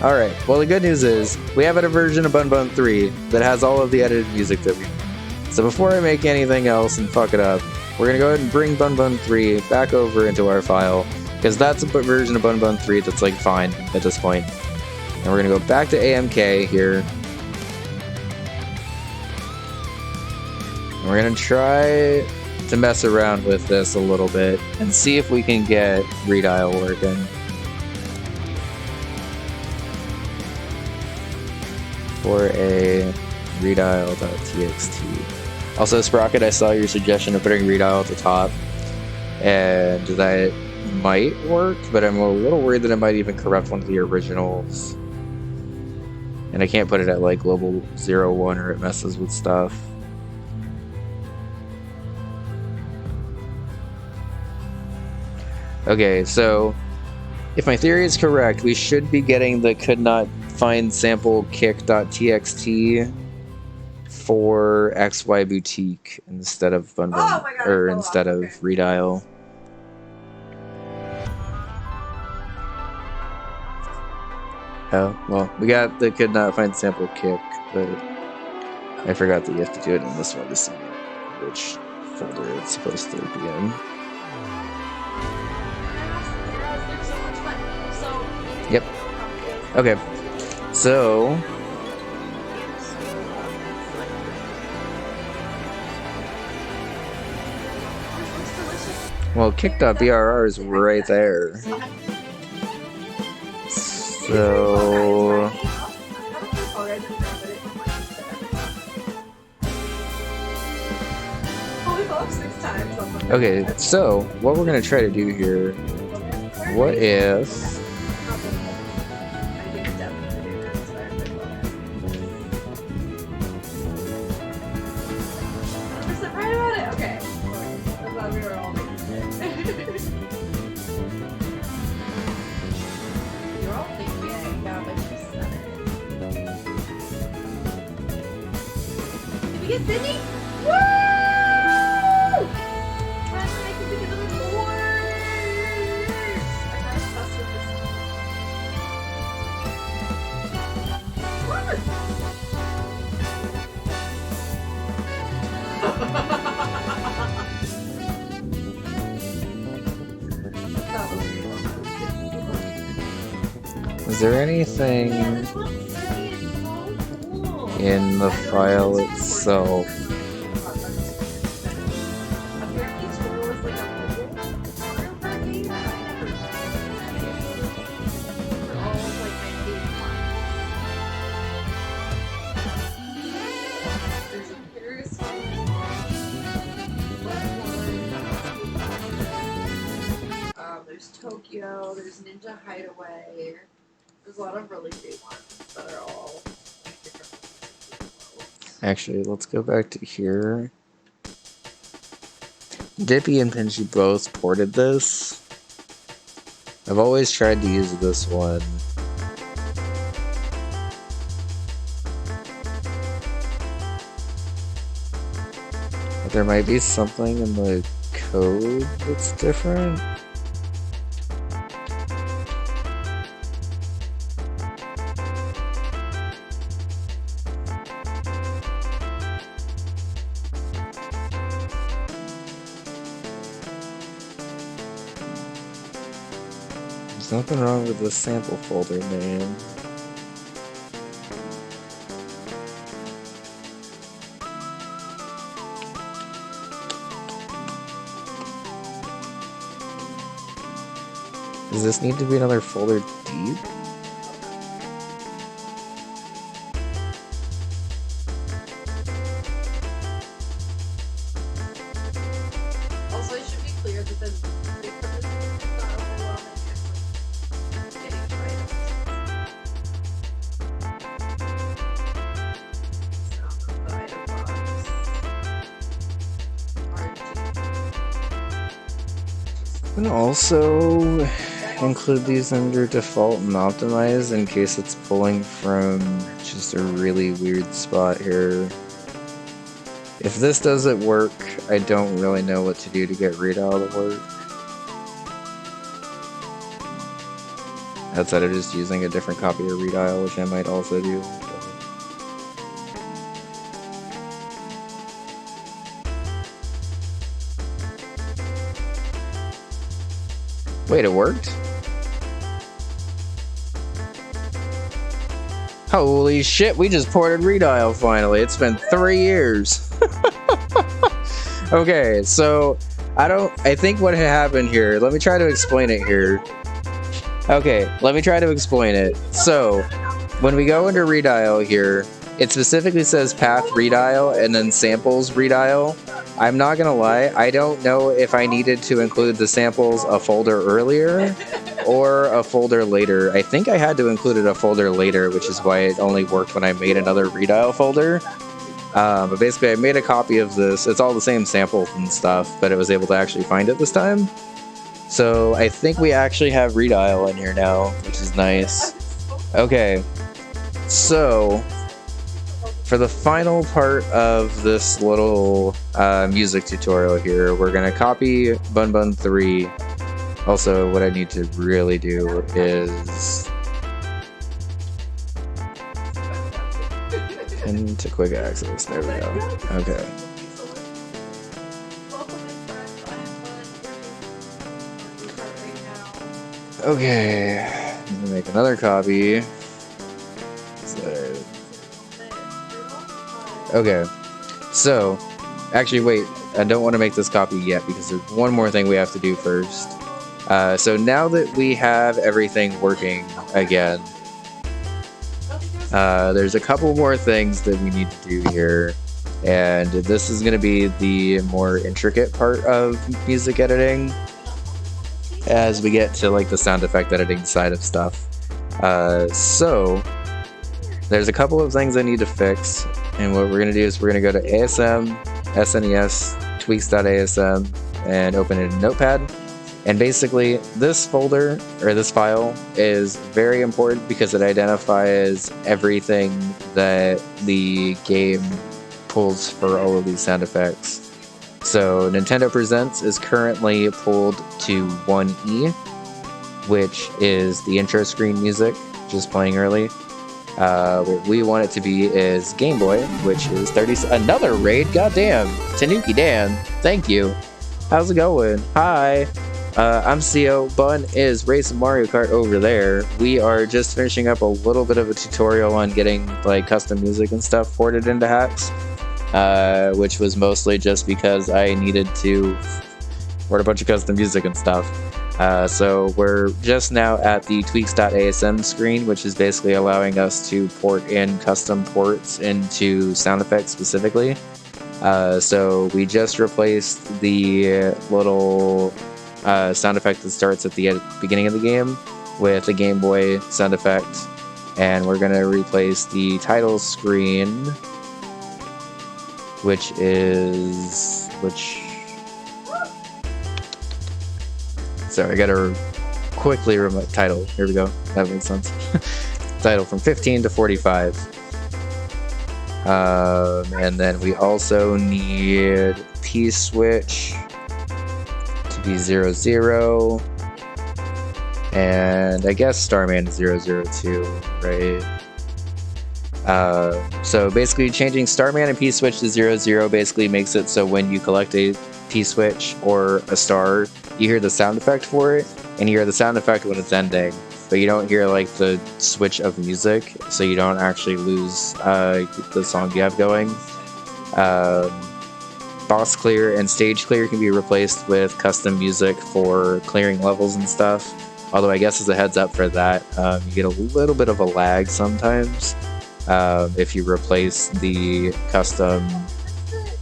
Alright, well the good news is, we have a version of Bunbun 3 that has all of the edited music that we need. So before I make anything else and fuck it up, we're going to go ahead and bring Bunbun 3 back over into our file, because that's a version of Bunbun 3 that's like fine at this point. And we're going to go back to AMK here. And we're going to try to mess around with this a little bit and see if we can get redial working. For a redial.txt. Also, Sprocket, I saw your suggestion of putting redial at the top, and that might work, but I'm a little worried that it might even corrupt one of the originals. And I can't put it at like global 01 or it messes with stuff. Okay, so if my theory is correct, we should be getting the could not find sample kick.txt for XY Boutique instead of Bunbun, or instead of redial. Oh, well, we got the could not find sample kick, but I forgot that you have to do it in this one to see which folder it's supposed to be in. Yep. Okay. So well, kick.brr is right there. So okay, so what we're gonna try to do here, what if We get Disney? Woo! Finally, I can pick another board! I'm not obsessed with this Is there anything in the file itself? There's Tokyo, there's Ninja Hideaway. There's a lot of really great ones that are all different. Actually, let's go back to here. Dippy and Pinchy both ported this. I've always tried to use this one. But there might be something in the code that's different. There's nothing wrong with the sample folder name. Does this need to be another folder deep? Also, it should be clear that the big purpose is not overwhelming and like getting items. The item box. And also include these under default and optimize in case it's pulling from just a really weird spot here. If this doesn't work, I don't really know what to do to get readout to work. Outside of just using a different copy of readout, which I might also do. Wait, it worked? Holy shit, we just ported redial finally. It's been 3 years. Okay, so I think what happened here, let me try to explain it here. Okay, let me try to explain it. So, when we go into redial here, it specifically says path redial and then samples redial. I'm not gonna lie, I don't know if I needed to include the samples a folder earlier or a folder later. I think I had to include it a folder later, which is why it only worked when I made another redial folder. But basically I made a copy of this. It's all the same samples and stuff, but it was able to actually find it this time. So I think we actually have redial in here now, which is nice. Okay, so for the final part of this little music tutorial here, we're going to copy Bunbun 3. Also, what I need to really do is into quick access. There we go. Okay. Okay. I'm going to make another copy. Okay, so, actually wait, I don't want to make this copy yet because there's one more thing we have to do first. So now that we have everything working again, there's a couple more things that we need to do here, and this is going to be the more intricate part of music editing as we get to like the sound effect editing side of stuff. So, there's a couple of things I need to fix. And what we're going to do is we're going to go to ASM, SNES, tweaks.asm, and open it in Notepad. And basically, this folder, or this file, is very important because it identifies everything that the game pulls for all of these sound effects. So Nintendo Presents is currently pulled to 1E, which is the intro screen music, just playing early. What we want it to be is Game Boy, which is 30. Another raid, goddamn! Tanuki Dan, thank you. How's it going? Hi, I'm CO. Bun is racing Mario Kart over there. We are just finishing up a little bit of a tutorial on getting like custom music and stuff ported into hacks. Which was mostly just because I needed to port a bunch of custom music and stuff. So we're just now at the tweaks.asm screen, which is basically allowing us to port in custom ports into sound effects specifically. So we just replaced the little sound effect that starts at the beginning of the game with a Game Boy sound effect, and we're going to replace the title screen, which sorry, I gotta quickly remote title. Here we go. That makes sense. Title from 15 to 45. And then we also need P-switch to be 00. And I guess Starman is 002, right? So basically changing Starman and P-switch to 00 basically makes it so when you collect a P-switch or a star, you hear the sound effect for it, and you hear the sound effect when it's ending, but you don't hear like the switch of music, so you don't actually lose the song you have going. Boss clear and stage clear can be replaced with custom music for clearing levels and stuff, although I guess as a heads up for that, you get a little bit of a lag sometimes. If you replace the custom,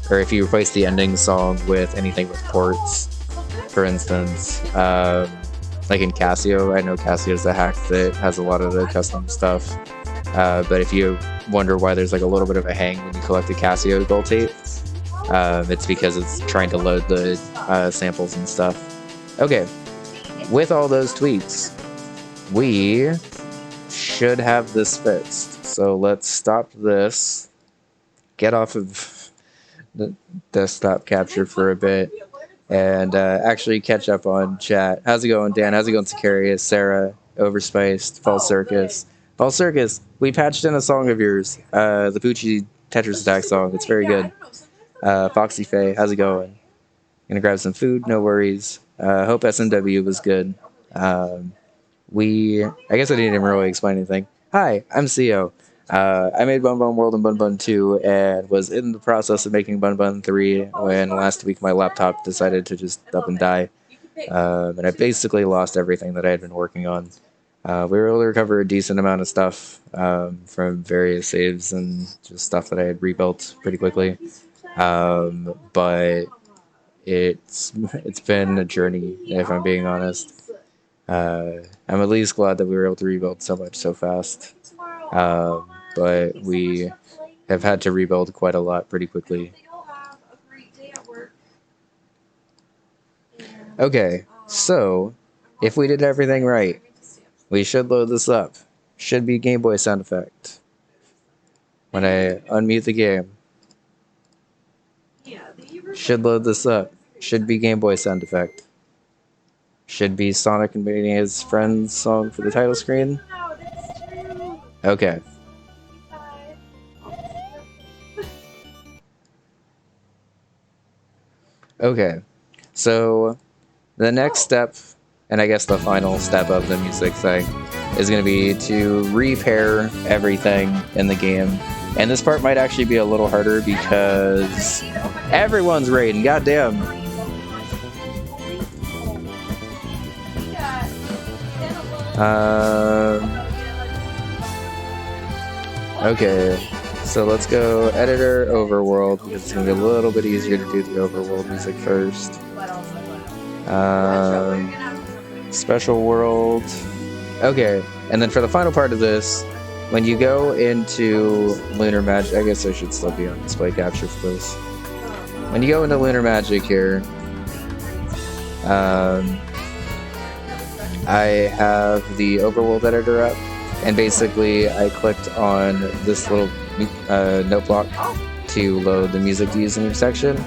or if you replace the ending song with anything with ports, for instance, like in Casio. I know Casio's a hack that has a lot of the custom stuff, but if you wonder why there's like a little bit of a hang when you collect a Casio gold tape, it's because it's trying to load the samples and stuff. Okay, with all those tweaks, we should have this fixed. So let's stop this, get off of the desktop capture for a bit, and actually catch up on chat. How's it going, Dan? How's it going, Sicarius, Sarah, Overspiced, False Circus? False Circus, we patched in a song of yours, the Poochie Tetris Attack song. It's very good. Foxy Faye, how's it going? Gonna grab some food, no worries. Hope SMW was good. I guess I didn't even really explain anything. Hi, I'm CO. I made Bunbun World and Bunbun 2 and was in the process of making Bunbun 3 when last week my laptop decided to just up and die. And I basically lost everything that I had been working on. We were able to recover a decent amount of stuff from various saves and just stuff that I had rebuilt pretty quickly. But it's been a journey, if I'm being honest. I'm at least glad that we were able to rebuild so much so fast. But we have had to rebuild quite a lot pretty quickly. Okay, so if we did everything right, we should load this up. Should be Game Boy sound effect. When I unmute the game, should load this up. Should be Game Boy sound effect. Should be Sonic and Mania's Friends song for the title screen. Okay. Okay, so the next step, and I guess the final step of the music thing, is going to be to repair everything in the game. And this part might actually be a little harder because everyone's raiding, goddamn. Okay, so let's go editor, overworld, because it's going to be a little bit easier to do the overworld music first. Special world. Okay, and then for the final part of this, when you go into Lunar Magic, I guess I should still be on display capture for this. When you go into Lunar Magic here, I have the overworld editor up, and basically I clicked on this little note block to load the music to use in each section.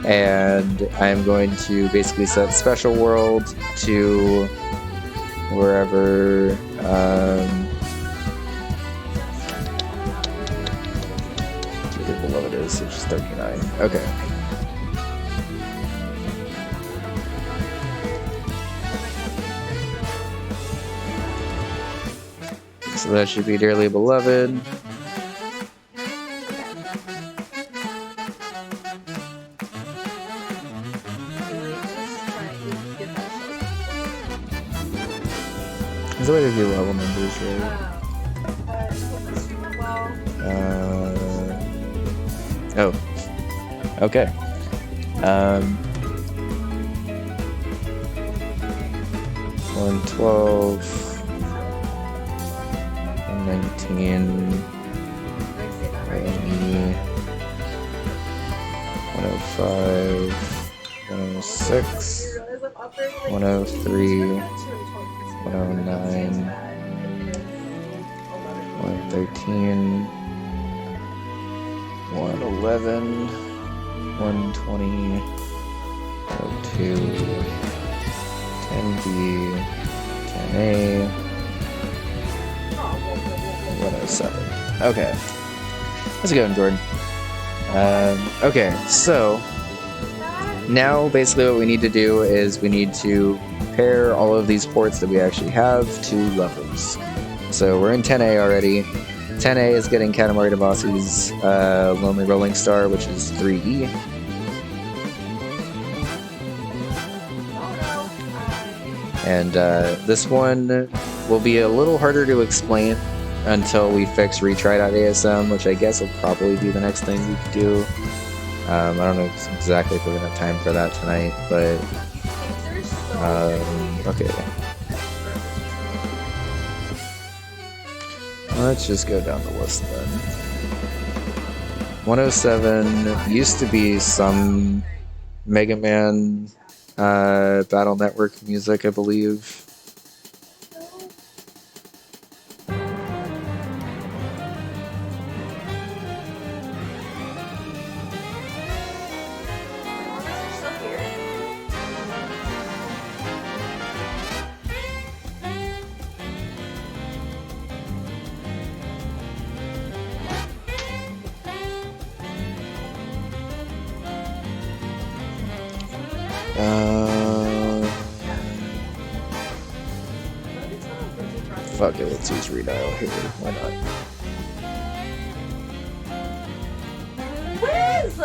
And I'm going to basically set special world to wherever below it is, which is 39. Okay. So that should be dearly beloved. There's a way to do level numbers, right? Oh. Okay. 112, 119, 105, 106, 103, 109, 113, 111, 120, 102, 10B, 10A, 107. Okay. How's it going, Jordan? Okay, so now basically what we need to do is we need to pair all of these ports that we actually have to levels. So we're in 10A already. 10A is getting Katamari Damacy's Lonely Rolling Star, which is 3E. And this one will be a little harder to explain until we fix retry.asm, which I guess will probably be the next thing we could do. I don't know exactly if we're going to have time for that tonight, but okay. Let's just go down the list then. 107 used to be some Mega Man Battle Network music, I believe. Fuck it, let's use redial here. Why not? Whiz!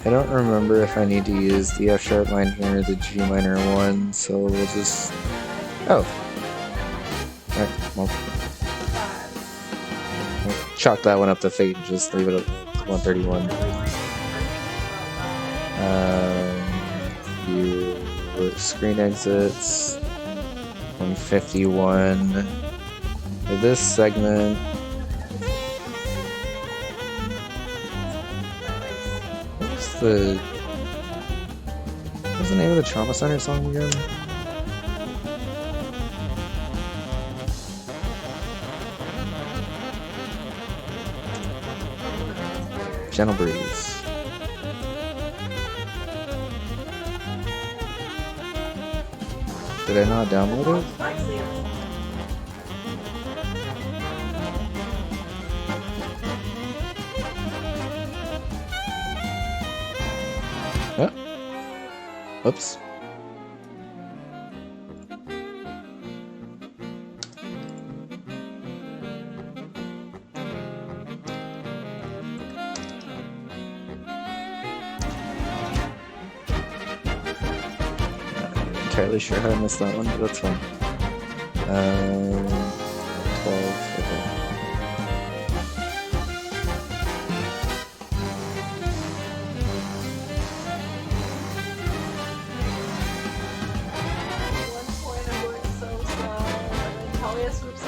I don't remember if I need to use the F sharp line here or the G minor one, so we'll just... Oh. Alright, well. We'll chalk that one up to fate and just leave it at 131. Screen exits. 151. For this segment... What's the name of the Trauma Center song again? Gentle Breeze. Did I not download it? Oops. entirely sure how I missed that one, but that's fine. 12, okay.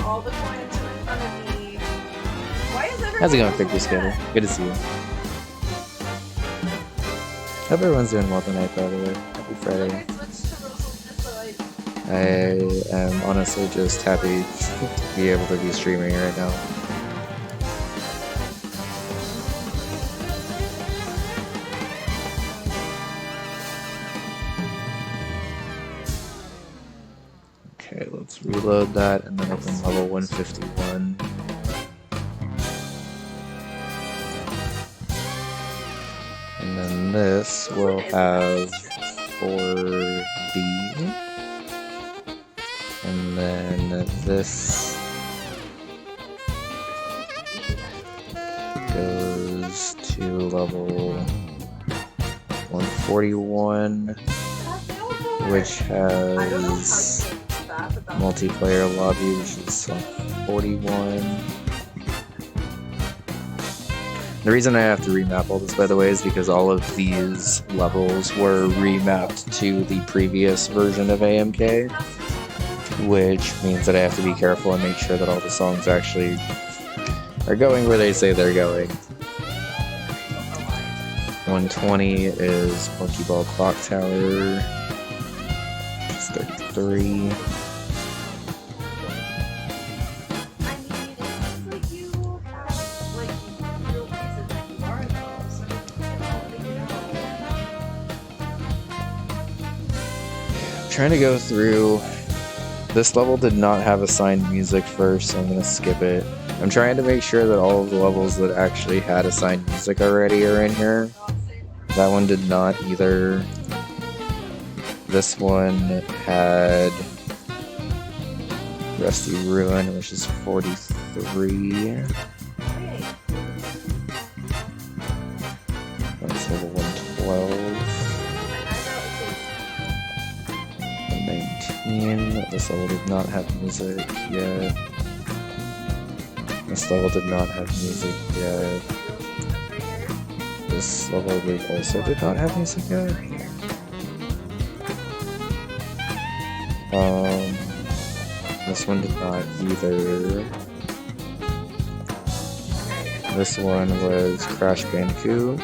All the coins are in front of me. Why is everyone How's it going, Figure Skater? Good to see you. Hope everyone's doing well tonight, by the way. Happy Friday. I am honestly just happy to be able to be streaming right now. Okay, let's reload that and then open level 151. And then this will have 4D. And then this goes to level 141, which has multiplayer lobby, which is 41. The reason I have to remap all this, by the way, is because all of these levels were remapped to the previous version of AMK, which means that I have to be careful and make sure that all the songs actually are going where they say they're going. 120 is Pokeball Clock Tower, which is 33. Trying to go through. This level did not have assigned music first, so I'm going to skip it. I'm trying to make sure that all of the levels that actually had assigned music already are in here. That one did not either. This one had Rusty Ruin, which is 43. That's level 112. 19. This level did not have music yet. This level did not have music yet. This level also did not have music yet. This one did not either. This one was Crash Bandicoot.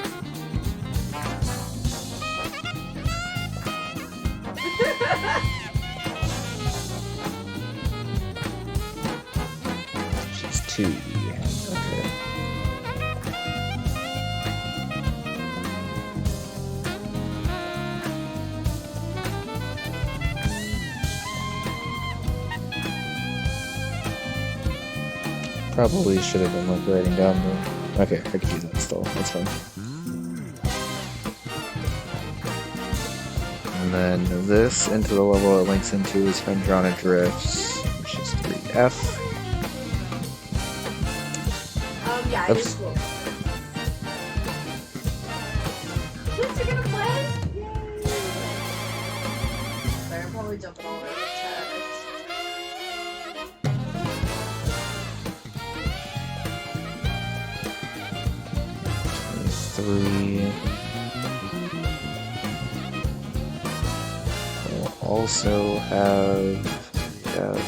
Okay. Probably should have been like writing down the. Okay, I could do that still. That's fine. And then this into the level it links into is Hendrana Drifts, which is 3F. Yeah, Oops. it is cool. Kids are gonna play? Yay! Sorry, I'm probably jumping all over the text. 3. We'll also have F.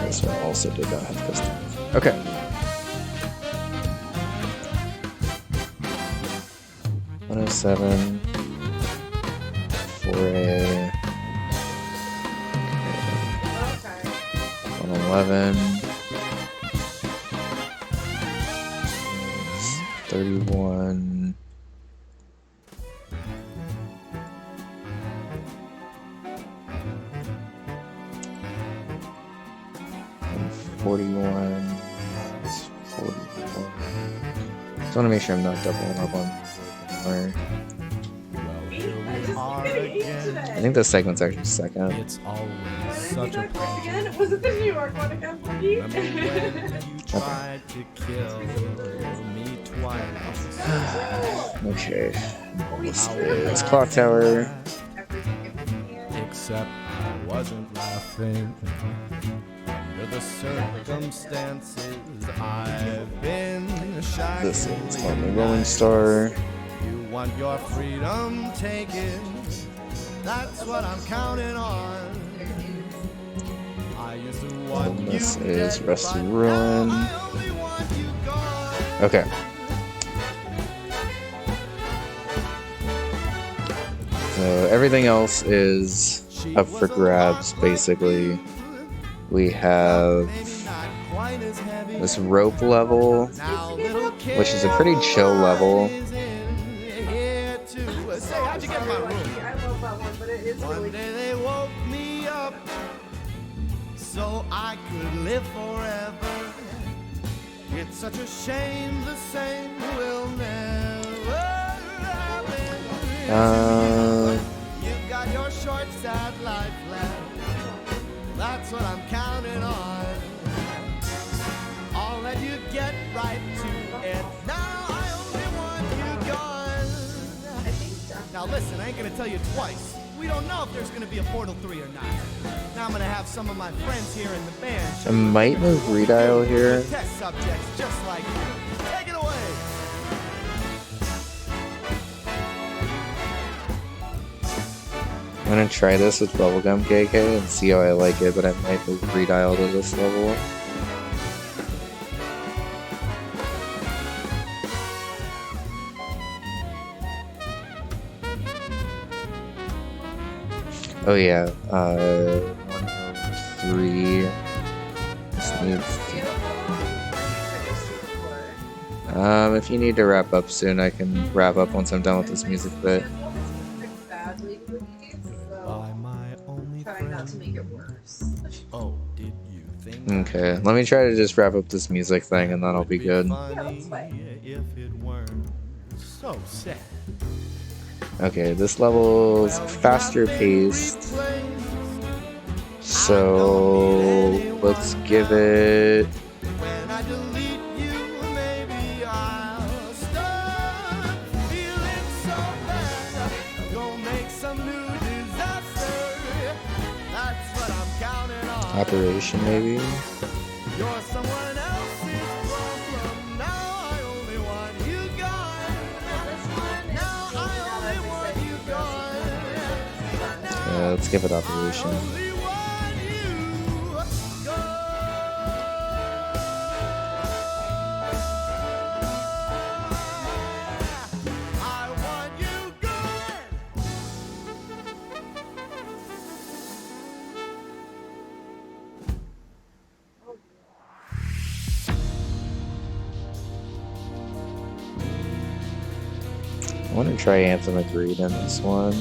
This one also did not have custom. Okay. $107. 4A. Okay. 111. 31. 41. 44. Just want to make sure I'm not doubling up on where. I think this segment's actually second. It's always such a voice again? Was it the New York one again, Boogie? Remember when you tried to kill me twice? Okay. This is Clock Tower. Except I wasn't laughing. Under the circumstances I've been shy. This is called the Rolling Star. You want your freedom taken. That's what I'm counting on. I used to want And this you is dead, Rusty but Ruin. now I only want you gone. Okay. So everything else is up for grabs, basically. We have this rope level, which is a pretty chill level. How'd you get in my room? I love that one, but it is One really day they woke me up so I could live forever. It's such a shame the same will never happen. You've got your short, sad life left. That's what I'm counting on. I'll let you get right to it. Now I only want you gone. Now listen, I ain't gonna tell you twice. We don't know if there's gonna be a Portal 3 or not. Now I'm gonna have some of my friends here in the band. I might move redial here. Test subjects just like you. Take it away. I'm gonna try this with Bubblegum KK and see how I like it, but I might move redial to this level. Oh yeah, 103. This needs. If you need to wrap up soon, I can wrap up once I'm done with this music bit. badly, so My only trying not to make it worse. Oh, did you think? Okay, let me try to just wrap up this music thing and then I'll be good. Funny if it weren't so sad. Okay, this level's faster paced. So let's give it. When I delete you, maybe I'll start feeling so bad. Go make some new disaster. That's what I'm counting on. Operation, maybe? You're someone else's problem. Now I only want you gone. Now I only want you gone. Yeah, let's give it Operation. Only want you gone. I want you gone. I want to try Anthem Agreed in this one.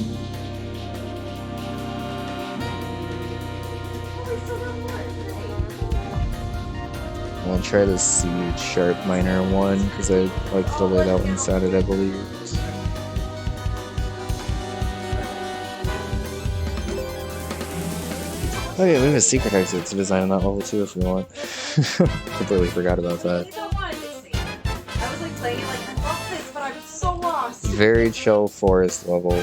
I want to try the C sharp minor one because I like the way that one sounded, I believe. Oh yeah, we have a secret exit to design on that level too if we want. Completely forgot about that. I don't want to see. I was like playing like I love this, but I'm so lost. Very chill forest level.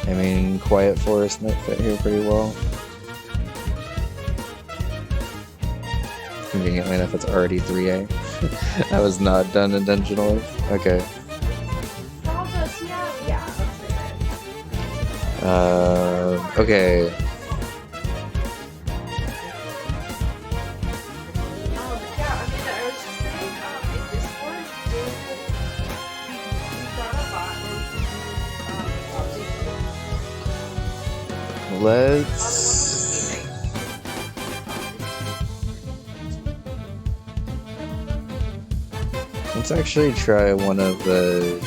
I mean, Quiet Forest might fit here pretty well. Conveniently enough, it's already 3A. I was not done intentionally. Okay. Okay. Let's actually try one of the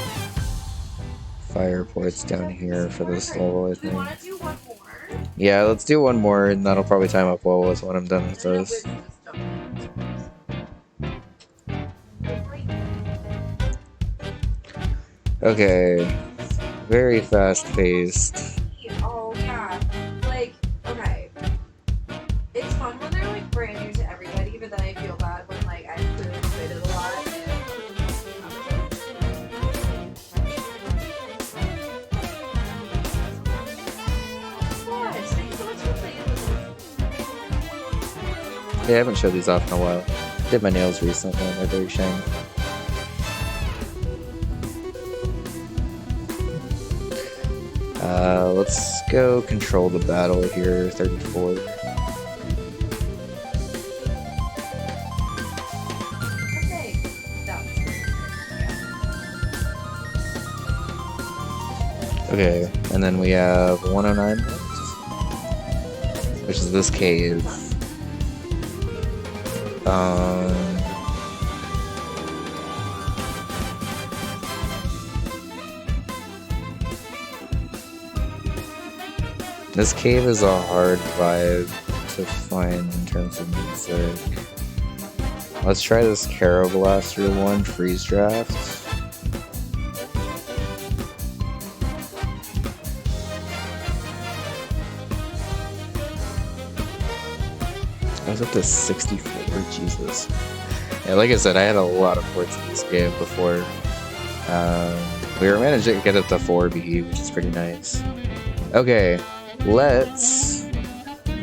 fire ports down here for this level, I Do we want to think. do one more? Yeah, let's do one more, and that'll probably time up well with when I'm done with this. Okay, very fast-paced. Oh yeah, like okay. It's fun when they're like brand new to everybody, but then I feel bad when like I've clearly played it a lot. What? Thanks so much for playing with me. Yeah, I haven't showed these off in a while. Did my nails recently, and they're very shiny. Let's go control the battle here, 34. Okay, that's Okay, and then we have 109 left, which is this cave. This cave is a hard vibe to find in terms of music. Let's try this Caro Blaster one, Freeze Draft. I was up to 64, Jesus. Yeah, like I said, I had a lot of ports in this game before. We were managing to get up to 4B, which is pretty nice. Okay, let's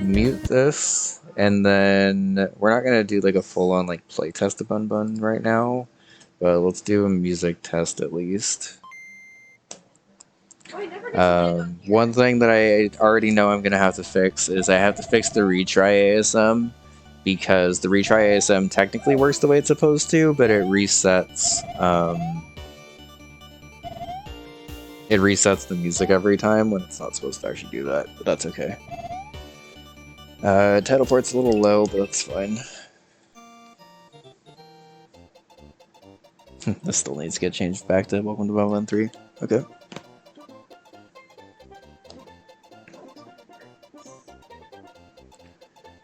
mute this, and then we're not gonna do like a full-on like playtest of Bunbun right now, but let's do a music test at least. One thing that I already know I'm gonna have to fix is I have to fix the retry ASM, because the retry ASM technically works the way it's supposed to, but it resets the music every time when it's not supposed to actually do that, but that's okay. Title port's a little low, but that's fine. This still needs to get changed back to Welcome to Bunbun 3. Okay.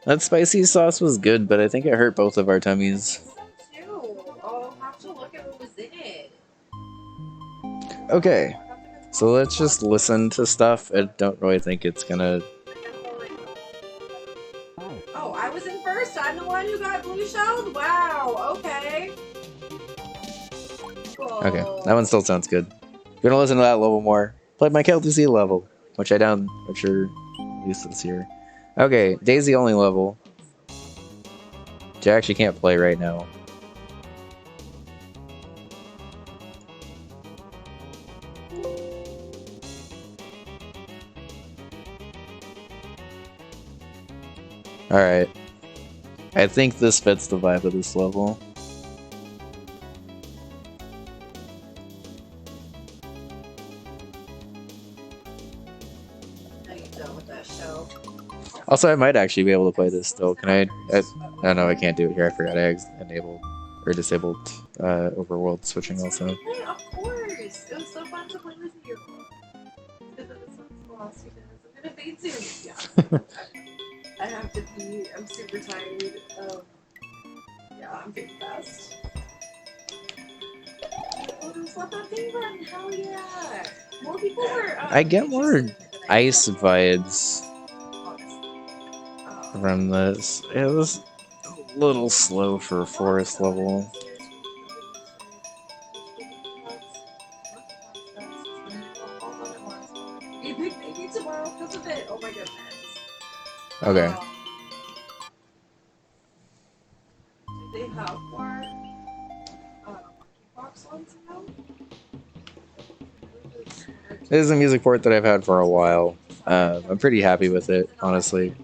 That spicy sauce was good, but I think it hurt both of our tummies. I'll have to look at what was in it. Okay, so let's just listen to stuff. I don't really think it's gonna... Oh, I was in first. I'm the one who got blue shelled? Wow, okay. Cool. Okay, that one still sounds good. If you're gonna listen to that level more, play my Ghosty Level, which are useless here. Okay, Daisy only level, which I actually can't play right now. Alright, I think this fits the vibe of this level. Also, I might actually be able to play this still. Can I? Oh no, I can't do it here. I forgot I enabled or disabled overworld switching also. Of course! It was so fun to play with you. I'm gonna fade soon. Yeah. I have to pee. I'm super tired. Yeah, I'm getting fast. Oh, there's not that thing run. Hell yeah! More people were. I get more ice vibes from this. It was a little slow for a forest level. You pick maybe tomorrow because of it. Oh my goodness. Okay. Do they have more box ones now? This is a music port that I've had for a while. I'm pretty happy with it, honestly.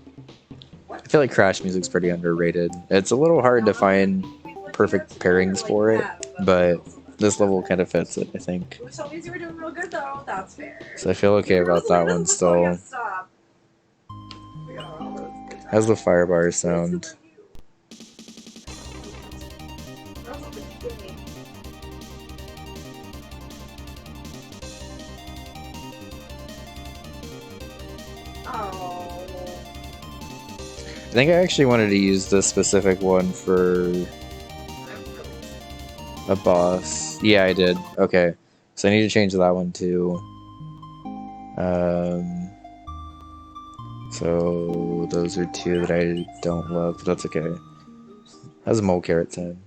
I feel like Crash music's pretty underrated. It's a little hard to find perfect pairings for it, but this level kind of fits it, I think. Which means you were doing real good though. That's fair. So I feel okay about that one still. How's the fire bar sound? I think I actually wanted to use this specific one for a boss. Yeah, I did. Okay. So I need to change that one too. So those are two that I don't love, but that's okay. How's Mole Carrot's head?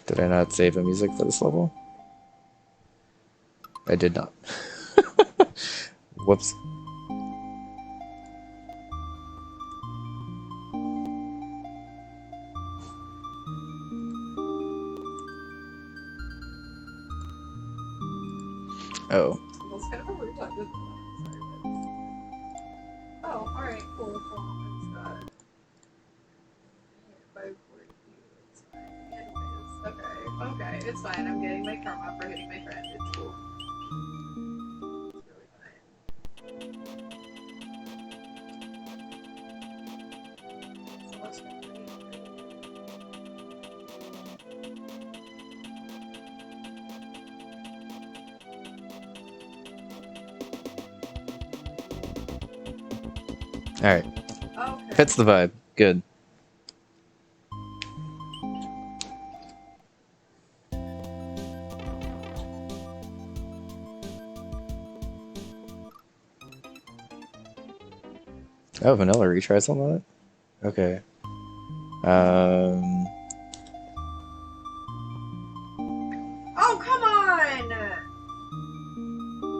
Did I not save a music for this level? I did not. Whoops. Oh. That's kind of a weird time to oh, alright, cool. It's got 540. It's fine. Anyways, okay, it's fine. I'm getting my karma for hitting my friend. It's cool. It's really fine. So much fun. Alright. Okay. Fits the vibe. Good. Oh, vanilla retries on that? Okay. Oh, come on! Oh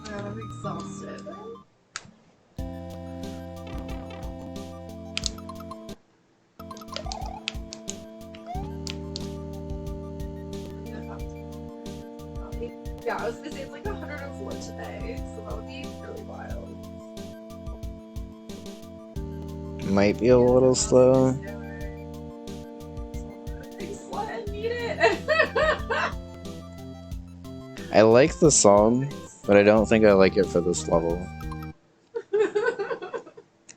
my god, I'm exhausted. Yeah, I was gonna say it's like 104 today, so that would be really wild. Might be a little slow. Big slut, I need it. I like the song, but I don't think I like it for this level.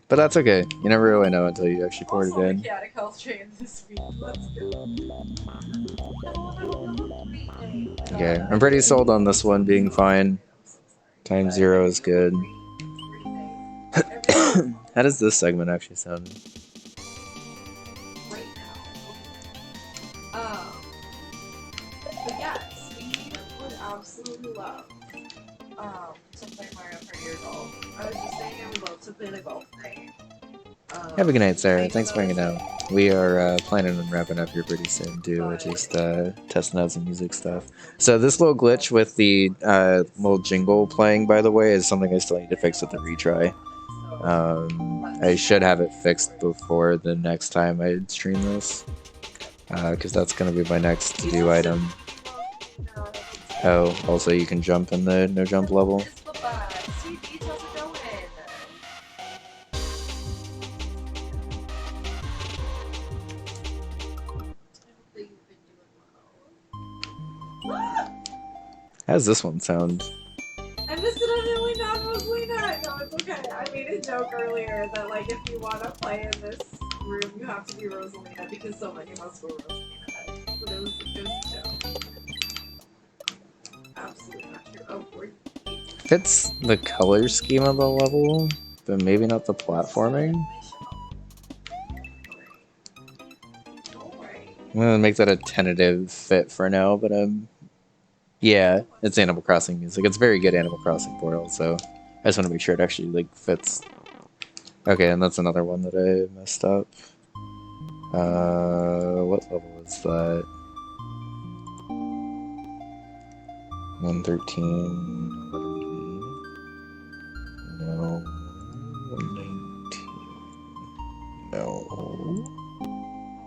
But that's okay. You never really know until you actually port it Also, in. mechanic health train this week. Let's go. Okay, I'm pretty sold on this one being fine. Time 0 is good. How does this segment actually sound? Right now. But yes, we would absolutely love to play Mario Party or golf. I was just saying I would love to play the golf night. Have a good night, Sarah. Thanks for hanging out. We are planning on wrapping up here pretty soon, too. We're just testing out some music stuff. So this little glitch with the little jingle playing, by the way, is something I still need to fix with the retry. I should have it fixed before the next time I stream this, because that's going to be my next to-do item. Oh, also you can jump in the no-jump level. How does this one sound? I missed it on Rosalina, Rosalina! No, it's okay. I made a joke earlier that, like, if you want to play in this room, you have to be Rosalina because so many of us were Rosalina. But it was a joke. Absolutely not true. Oh, 40. Fits the color scheme of the level, but maybe not the platforming. I'm gonna make that a tentative fit for now, but yeah, it's Animal Crossing music. It's very good Animal Crossing Portal, so I just want to make sure it actually like fits. Okay, and that's another one that I messed up. What level is that? 113, 11, no, 119, no. Oh,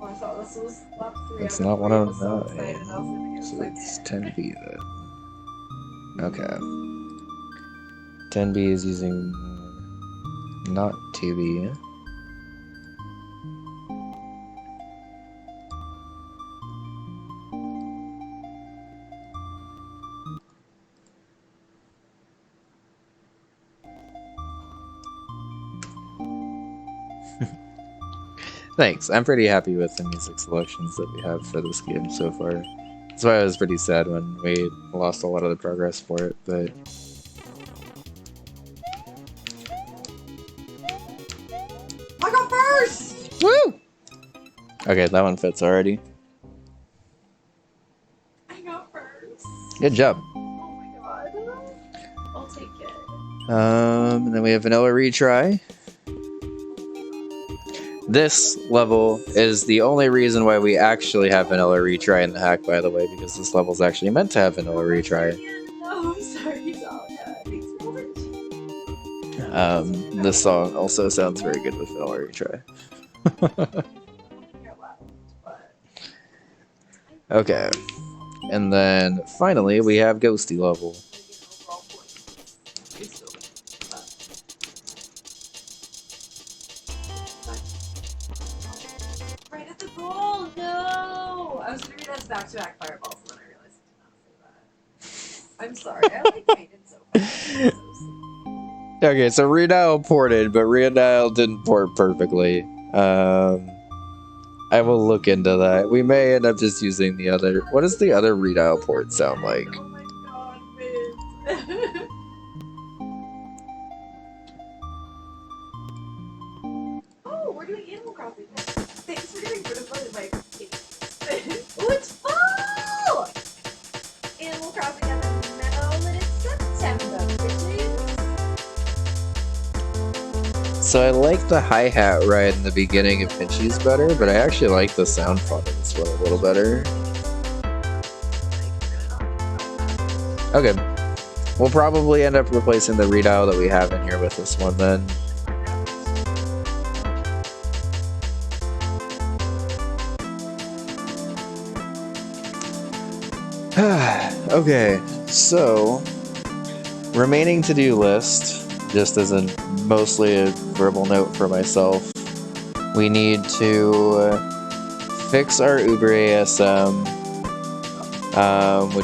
I thought this was lap 3. It's not 109, so it's 10B then. Okay. 10B is using not 2B. Thanks. I'm pretty happy with the music selections that we have for this game so far. That's why I was pretty sad when we lost a lot of the progress for it, but... I got first! Woo! Okay, that one fits already. I got first. Good job. Oh my god. I'll take it. And then we have vanilla retry. This level is the only reason why we actually have vanilla retry in the hack, by the way, because this level is actually meant to have vanilla retry. No, I'm sorry, Zalia. Thanks so much. This song also sounds very good with vanilla retry. Okay. And then finally we have Ghosty Level. Right at the goal, no! I was gonna read that as back-to-back fireballs, and then I realized I did not say that. I'm sorry, I like painted so much. Okay, so Redial ported, but Redial didn't port perfectly. I will look into that. We may end up just using the other... What does the other Redial port sound like? Oh my god, Vince. Oh, we're doing Animal Crossing. Thanks for getting rid of my case. Oh, it's fall! Animal Crossing has a meadow and it's September, bitches. So I like the hi-hat right in the beginning of Pinchy's better, but I actually like the sound font in this one a little better. Okay. We'll probably end up replacing the Redial that we have in here with this one then. Okay, so remaining to-do list, just as a mostly a verbal note for myself, we need to fix our Uber ASM, which